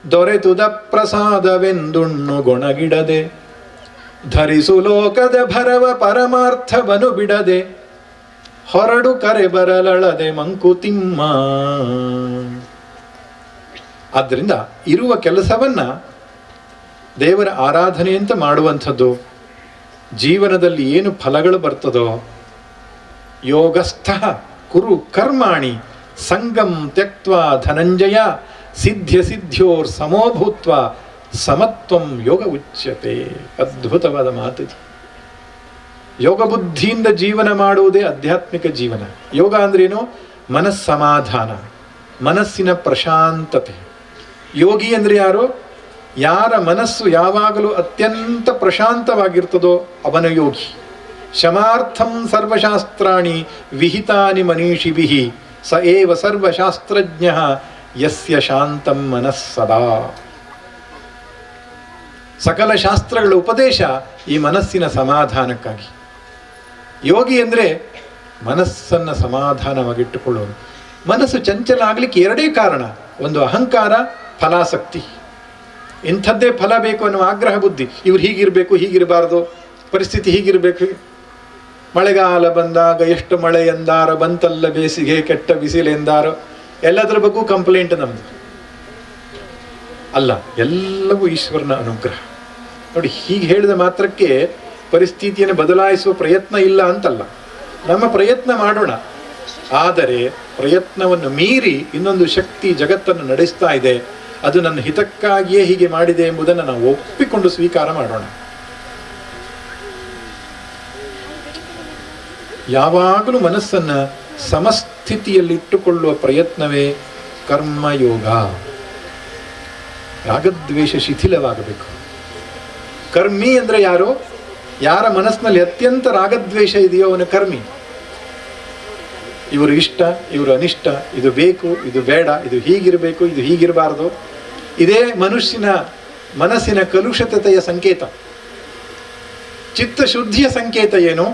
ದೊರೆತುದ ಪ್ರಸಾದವೆಂದುಣ್ಣು ಗೊಣಗಿಡದೆ ಧರಿಸು ಲೋಕದ ಭರವ ಪರಮಾರ್ಥವನು ಬಿಡದೆ ಹೊರಡು ಕರೆ ಬರಲಳದೆ ಮಂಕುತಿಮ್ಮ. ಆದ್ದರಿಂದ ಇರುವ ಕೆಲಸವನ್ನ ದೇವರ ಆರಾಧನೆ ಅಂತ ಮಾಡುವಂಥದ್ದು. ಜೀವನದಲ್ಲಿ ಏನು ಫಲಗಳು ಬರ್ತದೋ, ಯೋಗಸ್ಥ ಕುರು ಕರ್ಮಾಣಿ ಸಂಗಂ ತ್ಯಕ್ತ್ವಾ ಧನಂಜಯ ಸಿದ್ಧ್ಯ ಸಿದ್ಧ್ಯೋರ್ ಸಮೋಭೂತ್ವ ಸಮತ್ವಂ ಯೋಗ ಉಚ್ಯತೆ. ಅದ್ಭುತವಾದ ಮಾತು. ಯೋಗ ಬುದ್ಧಿಯಿಂದ ಜೀವನ ಮಾಡುವುದೇ ಆಧ್ಯಾತ್ಮಿಕ ಜೀವನ. ಯೋಗ ಅಂದ್ರೇನು? ಮನಸ್ಸಮಾಧಾನ, ಮನಸ್ಸಿನ ಪ್ರಶಾಂತತೆ. ಯೋಗಿ ಅಂದ್ರೆ ಯಾರು? ಯಾರ ಮನಸ್ಸು ಯಾವಾಗಲೂ ಅತ್ಯಂತ ಪ್ರಶಾಂತವಾಗಿರ್ತದೋ ಅವನ ಯೋಗಿ. ಶಮಾರ್ಥಂ ಸರ್ವಶಾಸ್ತ್ರಾಣಿ ವಿಹಿತಾನಿ ಮನೀಷಿಭಿಃ ಸ ಏವ ಸರ್ವಶಾಸ್ತ್ರಜ್ಞಃ ಯಸ್ಯ ಶಾಂತಂ ಮನಸ್ಸದಾ. ಸಕಲ ಶಾಸ್ತ್ರಗಳ ಉಪದೇಶ ಈ ಮನಸ್ಸಿನ ಸಮಾಧಾನಕ್ಕಾಗಿ. ಯೋಗಿ ಅಂದರೆ ಮನಸ್ಸನ್ನು ಸಮಾಧಾನವಾಗಿಟ್ಟುಕೊಳ್ಳೋನು. ಮನಸ್ಸು ಚಂಚಲ ಆಗಲಿಕ್ಕೆ ಎರಡೇ ಕಾರಣ. ಒಂದು ಅಹಂಕಾರ, ಫಲಾಸಕ್ತಿ. ಇಂಥದ್ದೇ ಫಲ ಬೇಕು ಅನ್ನುವ ಆಗ್ರಹ ಬುದ್ಧಿ. ಇವ್ರು ಹೀಗಿರಬೇಕು, ಹೀಗಿರಬಾರ್ದು, ಪರಿಸ್ಥಿತಿ ಹೀಗಿರಬೇಕು. ಮಳೆಗಾಲ ಬಂದಾಗ ಎಷ್ಟು ಮಳೆ ಎಂದಾರೋ, ಬಂತಲ್ಲ ಬೇಸಿಗೆ ಕೆಟ್ಟ ಬಿಸಿಲೆಂದಾರೋ, ಎಲ್ಲದರ ಬಗ್ಗೆ ಕಂಪ್ಲೇಂಟ್ ನಮ್ಮದು ಅಲ್ಲ. ಎಲ್ಲವೂ ಈಶ್ವರನ ಅನುಗ್ರಹ. ನೋಡಿ, ಹೀಗೆ ಹೇಳಿದ ಮಾತ್ರಕ್ಕೆ ಪರಿಸ್ಥಿತಿಯನ್ನು ಬದಲಾಯಿಸುವ ಪ್ರಯತ್ನ ಇಲ್ಲ ಅಂತಲ್ಲ. ನಮ್ಮ ಪ್ರಯತ್ನ ಮಾಡೋಣ. ಆದರೆ ಪ್ರಯತ್ನವನ್ನು ಮೀರಿ ಇನ್ನೊಂದು ಶಕ್ತಿ ಜಗತ್ತನ್ನು ನಡೆಸ್ತಾ ಇದೆ. ಅದು ನನ್ನ ಹಿತಕ್ಕಾಗಿಯೇ ಹೀಗೆ ಮಾಡಿದೆ ಎಂಬುದನ್ನು ನಾವು ಒಪ್ಪಿಕೊಂಡು ಸ್ವೀಕಾರ ಮಾಡೋಣ. ಯಾವಾಗಲೂ ಮನಸ್ಸನ್ನು ಸಮಸ್ಥಿತಿಯಲ್ಲಿಟ್ಟುಕೊಳ್ಳುವ ಪ್ರಯತ್ನವೇ ಕರ್ಮಯೋಗ. ರಾಗದ್ವೇಷ ಶಿಥಿಲವಾಗಬೇಕು. ಕರ್ಮಿ ಅಂದರೆ ಯಾರೋ, ಯಾರ ಮನಸ್ಸಿನಲ್ಲಿ ಅತ್ಯಂತ ರಾಗದ್ವೇಷ ಇದೆಯೋ ಅವನ ಕರ್ಮಿ. ಇವರು ಇಷ್ಟ, ಇವರು ಅನಿಷ್ಟ, ಇದು ಬೇಕು, ಇದು ಬೇಡ, ಇದು ಹೀಗಿರಬೇಕು, ಇದು ಹೀಗಿರಬಾರ್ದು. ಇದೇ ಮನಸ್ಸಿನ ಕಲುಷತೆಯ ಸಂಕೇತ. ಚಿತ್ತಶುದ್ಧಿಯ ಸಂಕೇತ ಏನು?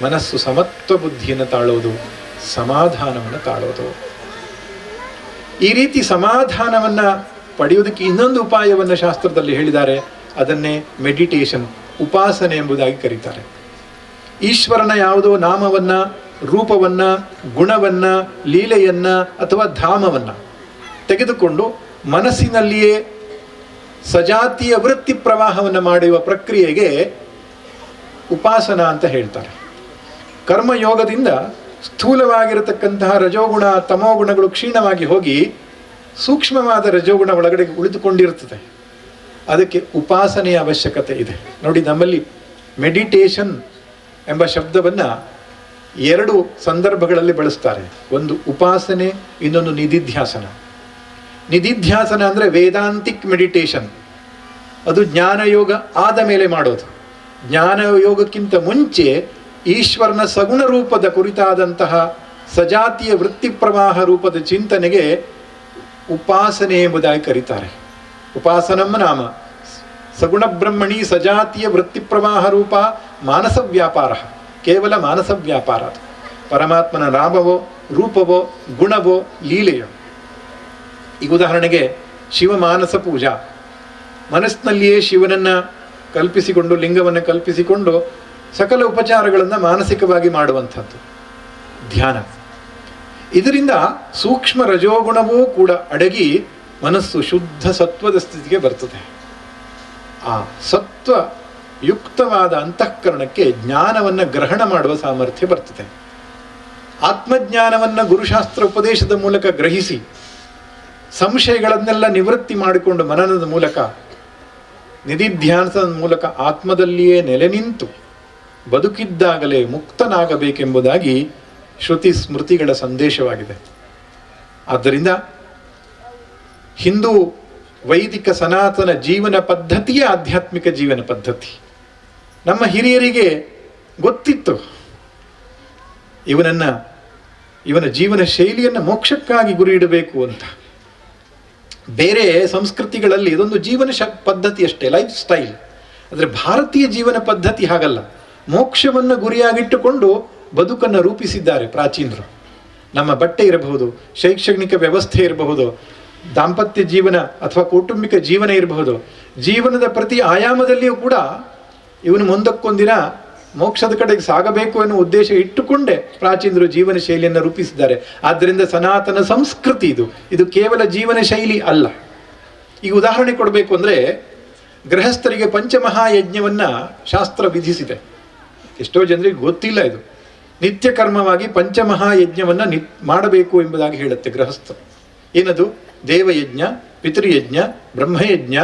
ಮನಸ್ಸು ಸಮತ್ವ ಬುದ್ಧಿಯನ್ನು ತಾಳೋದು, ಸಮಾಧಾನವನ್ನು ತಾಳೋದು. ಈ ರೀತಿ ಸಮಾಧಾನವನ್ನು ಪಡೆಯುವುದಕ್ಕೆ ಇನ್ನೊಂದು ಉಪಾಯವನ್ನು ಶಾಸ್ತ್ರದಲ್ಲಿ ಹೇಳಿದ್ದಾರೆ. ಅದನ್ನೇ ಮೆಡಿಟೇಷನ್, ಉಪಾಸನೆ ಎಂಬುದಾಗಿ ಕರೀತಾರೆ. ಈಶ್ವರನ ಯಾವುದೋ ನಾಮವನ್ನು, ರೂಪವನ್ನು, ಗುಣವನ್ನು, ಲೀಲೆಯನ್ನು ಅಥವಾ ಧಾಮವನ್ನು ತೆಗೆದುಕೊಂಡು ಮನಸ್ಸಿನಲ್ಲಿಯೇ ಸಜಾತಿಯ ವೃತ್ತಿ ಪ್ರವಾಹವನ್ನು ಮಾಡುವ ಪ್ರಕ್ರಿಯೆಗೆ ಉಪಾಸನ ಅಂತ ಹೇಳ್ತಾರೆ. ಕರ್ಮಯೋಗದಿಂದ ಸ್ಥೂಲವಾಗಿರತಕ್ಕಂತಹ ರಜೋಗುಣ, ತಮೋಗುಣಗಳು ಕ್ಷೀಣವಾಗಿ ಹೋಗಿ ಸೂಕ್ಷ್ಮವಾದ ರಜೋಗುಣ ಒಳಗಡೆ ಉಳಿದುಕೊಂಡಿರುತ್ತದೆ. ಅದಕ್ಕೆ ಉಪಾಸನೆಯ ಅವಶ್ಯಕತೆ ಇದೆ. ನೋಡಿ, ನಮ್ಮಲ್ಲಿ ಮೆಡಿಟೇಷನ್ ಎಂಬ ಶಬ್ದವನ್ನು 2 ಸಂದರ್ಭಗಳಲ್ಲಿ ಬಳಸ್ತಾರೆ. ಒಂದು ಉಪಾಸನೆ, ಇನ್ನೊಂದು ನಿಧಿಧ್ಯಾಸನ. ನಿಧಿಧ್ಯಾಸನ ಅಂದರೆ ವೇದಾಂತಿಕ್ ಮೆಡಿಟೇಷನ್. ಅದು ಜ್ಞಾನಯೋಗ ಆದ ಮೇಲೆ ಮಾಡೋದು. ಜ್ಞಾನಯೋಗಕ್ಕಿಂತ ಮುಂಚೆ ಈಶ್ವರನ ಸಗುಣ ರೂಪದ ಕುರಿತಾದಂತಹ ಸಜಾತಿಯ ವೃತ್ತಿ ಪ್ರವಾಹ ರೂಪದ ಚಿಂತನೆಗೆ ಉಪಾಸನೆ ಎಂಬುದಾಗಿ ಕರೀತಾರೆ. ಉಪಾಸನಂ ನಾಮ ಸಗುಣ ಬ್ರಹ್ಮಣಿ ಸಜಾತಿಯ ವೃತ್ತಿ ಪ್ರವಾಹ ರೂಪ ಮಾನಸ ವ್ಯಾಪಾರ. ಕೇವಲ ಮಾನಸ ವ್ಯಾಪಾರ. ಅದು ಪರಮಾತ್ಮನ ನಾಮವೋ, ರೂಪವೋ, ಗುಣವೋ, ಲೀಲೆಯೋ. ಈಗ ಉದಾಹರಣೆಗೆ ಶಿವಮಾನಸ ಪೂಜಾ. ಮನಸ್ಸಿನಲ್ಲಿಯೇ ಶಿವನನ್ನು ಕಲ್ಪಿಸಿಕೊಂಡು, ಲಿಂಗವನ್ನು ಕಲ್ಪಿಸಿಕೊಂಡು ಸಕಲ ಉಪಚಾರಗಳನ್ನು ಮಾನಸಿಕವಾಗಿ ಮಾಡುವಂಥದ್ದು ಧ್ಯಾನ. ಇದರಿಂದ ಸೂಕ್ಷ್ಮ ರಜೋಗುಣವೂ ಕೂಡ ಅಡಗಿ ಮನಸ್ಸು ಶುದ್ಧ ಸತ್ವದ ಸ್ಥಿತಿಗೆ ಬರ್ತದೆ. ಆ ಸತ್ವ ಯುಕ್ತವಾದ ಅಂತಃಕರಣಕ್ಕೆ ಜ್ಞಾನವನ್ನು ಗ್ರಹಣ ಮಾಡುವ ಸಾಮರ್ಥ್ಯ ಬರ್ತದೆ. ಆತ್ಮಜ್ಞಾನವನ್ನು ಗುರುಶಾಸ್ತ್ರ ಉಪದೇಶದ ಮೂಲಕ ಗ್ರಹಿಸಿ ಸಂಶಯಗಳನ್ನೆಲ್ಲ ನಿವೃತ್ತಿ ಮಾಡಿಕೊಂಡು ಮನನದ ಮೂಲಕ, ನಿಧಿಧ್ಯಾನದ ಮೂಲಕ ಆತ್ಮದಲ್ಲಿಯೇ ನೆಲೆ ನಿಂತು ಬದುಕಿದ್ದಾಗಲೇ ಮುಕ್ತನಾಗಬೇಕೆಂಬುದಾಗಿ ಶ್ರುತಿ ಸ್ಮೃತಿಗಳ ಸಂದೇಶವಾಗಿದೆ. ಆದ್ದರಿಂದ ಹಿಂದೂ ವೈದಿಕ ಸನಾತನ ಜೀವನ ಪದ್ಧತಿಯೇ ಆಧ್ಯಾತ್ಮಿಕ ಜೀವನ ಪದ್ಧತಿ. ನಮ್ಮ ಹಿರಿಯರಿಗೆ ಗೊತ್ತಿತ್ತು ಇವನ ಜೀವನ ಶೈಲಿಯನ್ನು ಮೋಕ್ಷಕ್ಕಾಗಿ ಗುರಿ ಇಡಬೇಕು ಅಂತ. ಬೇರೆ ಸಂಸ್ಕೃತಿಗಳಲ್ಲಿ ಇದೊಂದು ಜೀವನ ಪದ್ಧತಿ ಅಷ್ಟೇ, ಲೈಫ್ ಸ್ಟೈಲ್. ಆದರೆ ಭಾರತೀಯ ಜೀವನ ಪದ್ಧತಿ ಹಾಗಲ್ಲ. ಮೋಕ್ಷವನ್ನು ಗುರಿಯಾಗಿಟ್ಟುಕೊಂಡು ಬದುಕನ್ನು ರೂಪಿಸಿದ್ದಾರೆ ಪ್ರಾಚೀನರು. ನಮ್ಮ ಬಟ್ಟೆ ಇರಬಹುದು, ಶೈಕ್ಷಣಿಕ ವ್ಯವಸ್ಥೆ ಇರಬಹುದು, ದಾಂಪತ್ಯ ಜೀವನ ಅಥವಾ ಕೌಟುಂಬಿಕ ಜೀವನ ಇರಬಹುದು. ಜೀವನದ ಪ್ರತಿ ಆಯಾಮದಲ್ಲಿಯೂ ಕೂಡ ಇವನು ಮುಂದಕ್ಕೊಂದಿನ ಮೋಕ್ಷದ ಕಡೆಗೆ ಸಾಗಬೇಕು ಎನ್ನುವ ಉದ್ದೇಶ ಇಟ್ಟುಕೊಂಡೇ ಪ್ರಾಚೀನರು ಜೀವನ ಶೈಲಿಯನ್ನು ರೂಪಿಸಿದ್ದಾರೆ. ಆದ್ದರಿಂದ ಸನಾತನ ಸಂಸ್ಕೃತಿ ಇದು ಕೇವಲ ಜೀವನ ಶೈಲಿ ಅಲ್ಲ. ಈಗ ಉದಾಹರಣೆ ಕೊಡಬೇಕು ಅಂದರೆ, ಗೃಹಸ್ಥರಿಗೆ ಪಂಚಮಹಾಯಜ್ಞವನ್ನು ಶಾಸ್ತ್ರ ವಿಧಿಸಿದೆ. ಎಷ್ಟೋ ಜನರಿಗೆ ಗೊತ್ತಿಲ್ಲ ಇದು. ನಿತ್ಯ ಕರ್ಮವಾಗಿ ಪಂಚಮಹಾಯಜ್ಞವನ್ನು ಮಾಡಬೇಕು ಎಂಬುದಾಗಿ ಹೇಳುತ್ತೆ ಗೃಹಸ್ಥ. ಏನದು? ದೇವಯಜ್ಞ, ಪಿತೃಯಜ್ಞ, ಬ್ರಹ್ಮಯಜ್ಞ,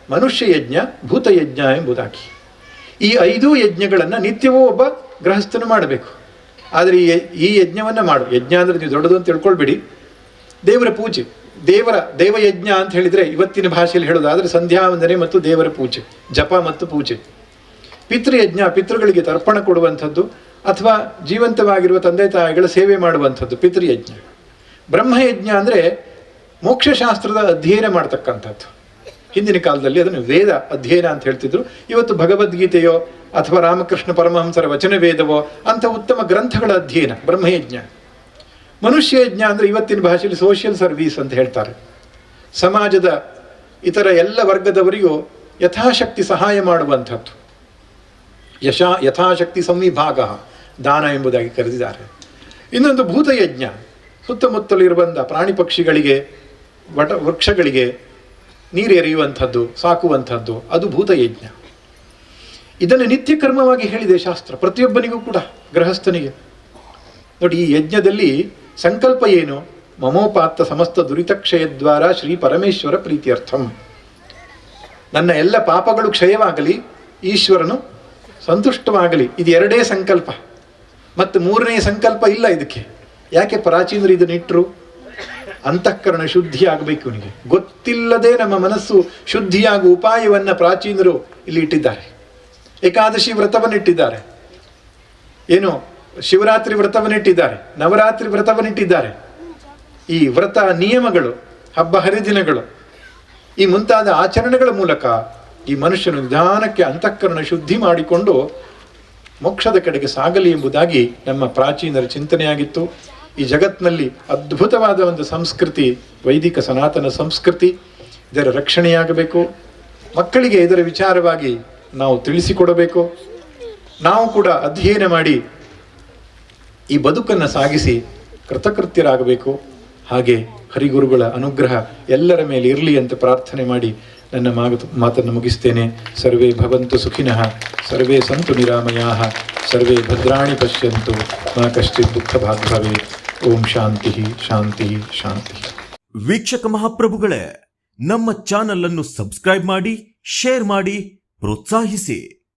ಮನುಷ್ಯಯಜ್ಞ, ಭೂತಯಜ್ಞ ಎಂಬುದಾಗಿ. ಈ 5 ಯಜ್ಞಗಳನ್ನು ನಿತ್ಯವೂ ಒಬ್ಬ ಗೃಹಸ್ಥನು ಮಾಡಬೇಕು. ಆದರೆ ಈ ಯಜ್ಞವನ್ನು ಯಜ್ಞ ಅಂದರೆ ನೀವು ದೊಡ್ಡದು ಅಂತ ತಿಳ್ಕೊಳ್ಬೇಡಿ. ದೇವರ ಪೂಜೆ, ದೇವಯಜ್ಞ ಅಂತ ಹೇಳಿದರೆ ಇವತ್ತಿನ ಭಾಷೆಯಲ್ಲಿ ಹೇಳೋದಾದರೆ ಸಂಧ್ಯಾ ವಂದನೆ ಮತ್ತು ದೇವರ ಪೂಜೆ, ಜಪ ಮತ್ತು ಪೂಜೆ. ಪಿತೃಯಜ್ಞ, ಪಿತೃಗಳಿಗೆ ತರ್ಪಣ ಕೊಡುವಂಥದ್ದು ಅಥವಾ ಜೀವಂತವಾಗಿರುವ ತಂದೆ ತಾಯಿಗಳ ಸೇವೆ ಮಾಡುವಂಥದ್ದು ಪಿತೃಯಜ್ಞ. ಬ್ರಹ್ಮಯಜ್ಞ ಅಂದರೆ ಮೋಕ್ಷಶಾಸ್ತ್ರದ ಅಧ್ಯಯನ ಮಾಡ್ತಕ್ಕಂಥದ್ದು. ಹಿಂದಿನ ಕಾಲದಲ್ಲಿ ಅದನ್ನು ವೇದ ಅಧ್ಯಯನ ಅಂತ ಹೇಳ್ತಿದ್ರು. ಇವತ್ತು ಭಗವದ್ಗೀತೆಯೋ ಅಥವಾ ರಾಮಕೃಷ್ಣ ಪರಮಹಂಸರ ವಚನ ವೇದವೋ ಅಂಥ ಉತ್ತಮ ಗ್ರಂಥಗಳ ಅಧ್ಯಯನ ಬ್ರಹ್ಮಯಜ್ಞ. ಮನುಷ್ಯಯಜ್ಞ ಅಂದರೆ ಇವತ್ತಿನ ಭಾಷೆಯಲ್ಲಿ ಸೋಷಿಯಲ್ ಸರ್ವೀಸ್ ಅಂತ ಹೇಳ್ತಾರೆ. ಸಮಾಜದ ಇತರ ಎಲ್ಲ ವರ್ಗದವರಿಗೂ ಯಥಾಶಕ್ತಿ ಸಹಾಯ ಮಾಡುವಂಥದ್ದು. ಯಥಾಶಕ್ತಿ ಸಂವಿಭಾಗ ದಾನ ಎಂಬುದಾಗಿ ಕರೆದಿದ್ದಾರೆ. ಇನ್ನೊಂದು ಭೂತಯಜ್ಞ, ಸುತ್ತಮುತ್ತಲಿರುವಂಥ ಪ್ರಾಣಿ ಪಕ್ಷಿಗಳಿಗೆ, ವೃಕ್ಷಗಳಿಗೆ ನೀರು ಎರೆಯುವಂಥದ್ದು, ಸಾಕುವಂಥದ್ದು, ಅದು ಭೂತಯಜ್ಞ. ಇದನ್ನು ನಿತ್ಯ ಕರ್ಮವಾಗಿ ಹೇಳಿದೆ ಶಾಸ್ತ್ರ, ಪ್ರತಿಯೊಬ್ಬನಿಗೂ ಕೂಡ, ಗೃಹಸ್ಥನಿಗೆ. ನೋಡಿ, ಈ ಯಜ್ಞದಲ್ಲಿ ಸಂಕಲ್ಪ ಏನು? ಮಮೋಪಾತ್ತ ಸಮಸ್ತ ದುರಿತಕ್ಷಯದ್ವಾರ ಶ್ರೀ ಪರಮೇಶ್ವರ ಪ್ರೀತ್ಯರ್ಥಂ. ನನ್ನ ಎಲ್ಲ ಪಾಪಗಳು ಕ್ಷಯವಾಗಲಿ, ಈಶ್ವರನು ಸಂತುಷ್ಟವಾಗಲಿ, ಇದು 2 ಸಂಕಲ್ಪ. ಮತ್ತು ಮೂರನೇ ಸಂಕಲ್ಪ ಇಲ್ಲ ಇದಕ್ಕೆ. ಯಾಕೆ ಪ್ರಾಚೀನರು ಇದನ್ನಿಟ್ಟರು? ಅಂತಃಕರಣ ಶುದ್ಧಿ ಆಗಬೇಕು. ಇವನಿಗೆ ಗೊತ್ತಿಲ್ಲದೆ ನಮ್ಮ ಮನಸ್ಸು ಶುದ್ಧಿಯಾಗುವ ಉಪಾಯವನ್ನು ಪ್ರಾಚೀನರು ಇಲ್ಲಿ ಇಟ್ಟಿದ್ದಾರೆ. ಏಕಾದಶಿ ವ್ರತವನ್ನಿಟ್ಟಿದ್ದಾರೆ, ಏನು ಶಿವರಾತ್ರಿ ವ್ರತವನ್ನಿಟ್ಟಿದ್ದಾರೆ, ನವರಾತ್ರಿ ವ್ರತವನ್ನಿಟ್ಟಿದ್ದಾರೆ. ಈ ವ್ರತ ನಿಯಮಗಳು, ಹಬ್ಬ ಹರಿದಿನಗಳು, ಈ ಮುಂತಾದ ಆಚರಣೆಗಳ ಮೂಲಕ ಈ ಮನುಷ್ಯನು ನಿಧಾನಕ್ಕೆ ಅಂತಃಕರಣ ಶುದ್ಧಿ ಮಾಡಿಕೊಂಡು ಮೋಕ್ಷದ ಕಡೆಗೆ ಸಾಗಲಿ ಎಂಬುದಾಗಿ ನಮ್ಮ ಪ್ರಾಚೀನರ ಚಿಂತನೆಯಾಗಿತ್ತು. ಈ ಜಗತ್ತಿನಲ್ಲಿ ಅದ್ಭುತವಾದ ಒಂದು ಸಂಸ್ಕೃತಿ ವೈದಿಕ ಸನಾತನ ಸಂಸ್ಕೃತಿ. ಇದರ ರಕ್ಷಣೆಯಾಗಬೇಕು. ಮಕ್ಕಳಿಗೆ ಇದರ ವಿಚಾರವಾಗಿ ನಾವು ತಿಳಿಸಿಕೊಡಬೇಕು. ನಾವು ಕೂಡ ಅಧ್ಯಯನ ಮಾಡಿ ಈ ಬದುಕನ್ನು ಸಾಗಿಸಿ ಕೃತಕೃತ್ಯರಾಗಬೇಕು. ಹಾಗೆ ಹರಿಗುರುಗಳ ಅನುಗ್ರಹ ಎಲ್ಲರ ಮೇಲೆ ಇರಲಿ ಅಂತ ಪ್ರಾರ್ಥನೆ ಮಾಡಿ ನನ್ನ ಮಾತನ್ನು ಮುಗಿಸ್ತೇನೆ. ಸರ್ವೇ ಭವಂತು ಸುಖಿನಃ, ಸರ್ವೇ ಸಂತು ನಿರಾಮಯಾಃ, ಸರ್ವೇ ಭದ್ರಾಣಿ ಪಶ್ಯಂತು, ಮಾ ಕಶ್ಚಿತ್ ದುಃಖ ಭಾಗ್ ಭವೇತ್. ಓಂ ಶಾಂತಿ ಶಾಂತಿ ಶಾಂತಿ. ವೀಕ್ಷಕ ಮಹಾಪ್ರಭುಗಳೇ, ನಮ್ಮ ಚಾನಲ್ ಅನ್ನು ಸಬ್ಸ್ಕ್ರೈಬ್ ಮಾಡಿ, ಶೇರ್ ಮಾಡಿ, ಪ್ರೋತ್ಸಾಹಿಸಿ.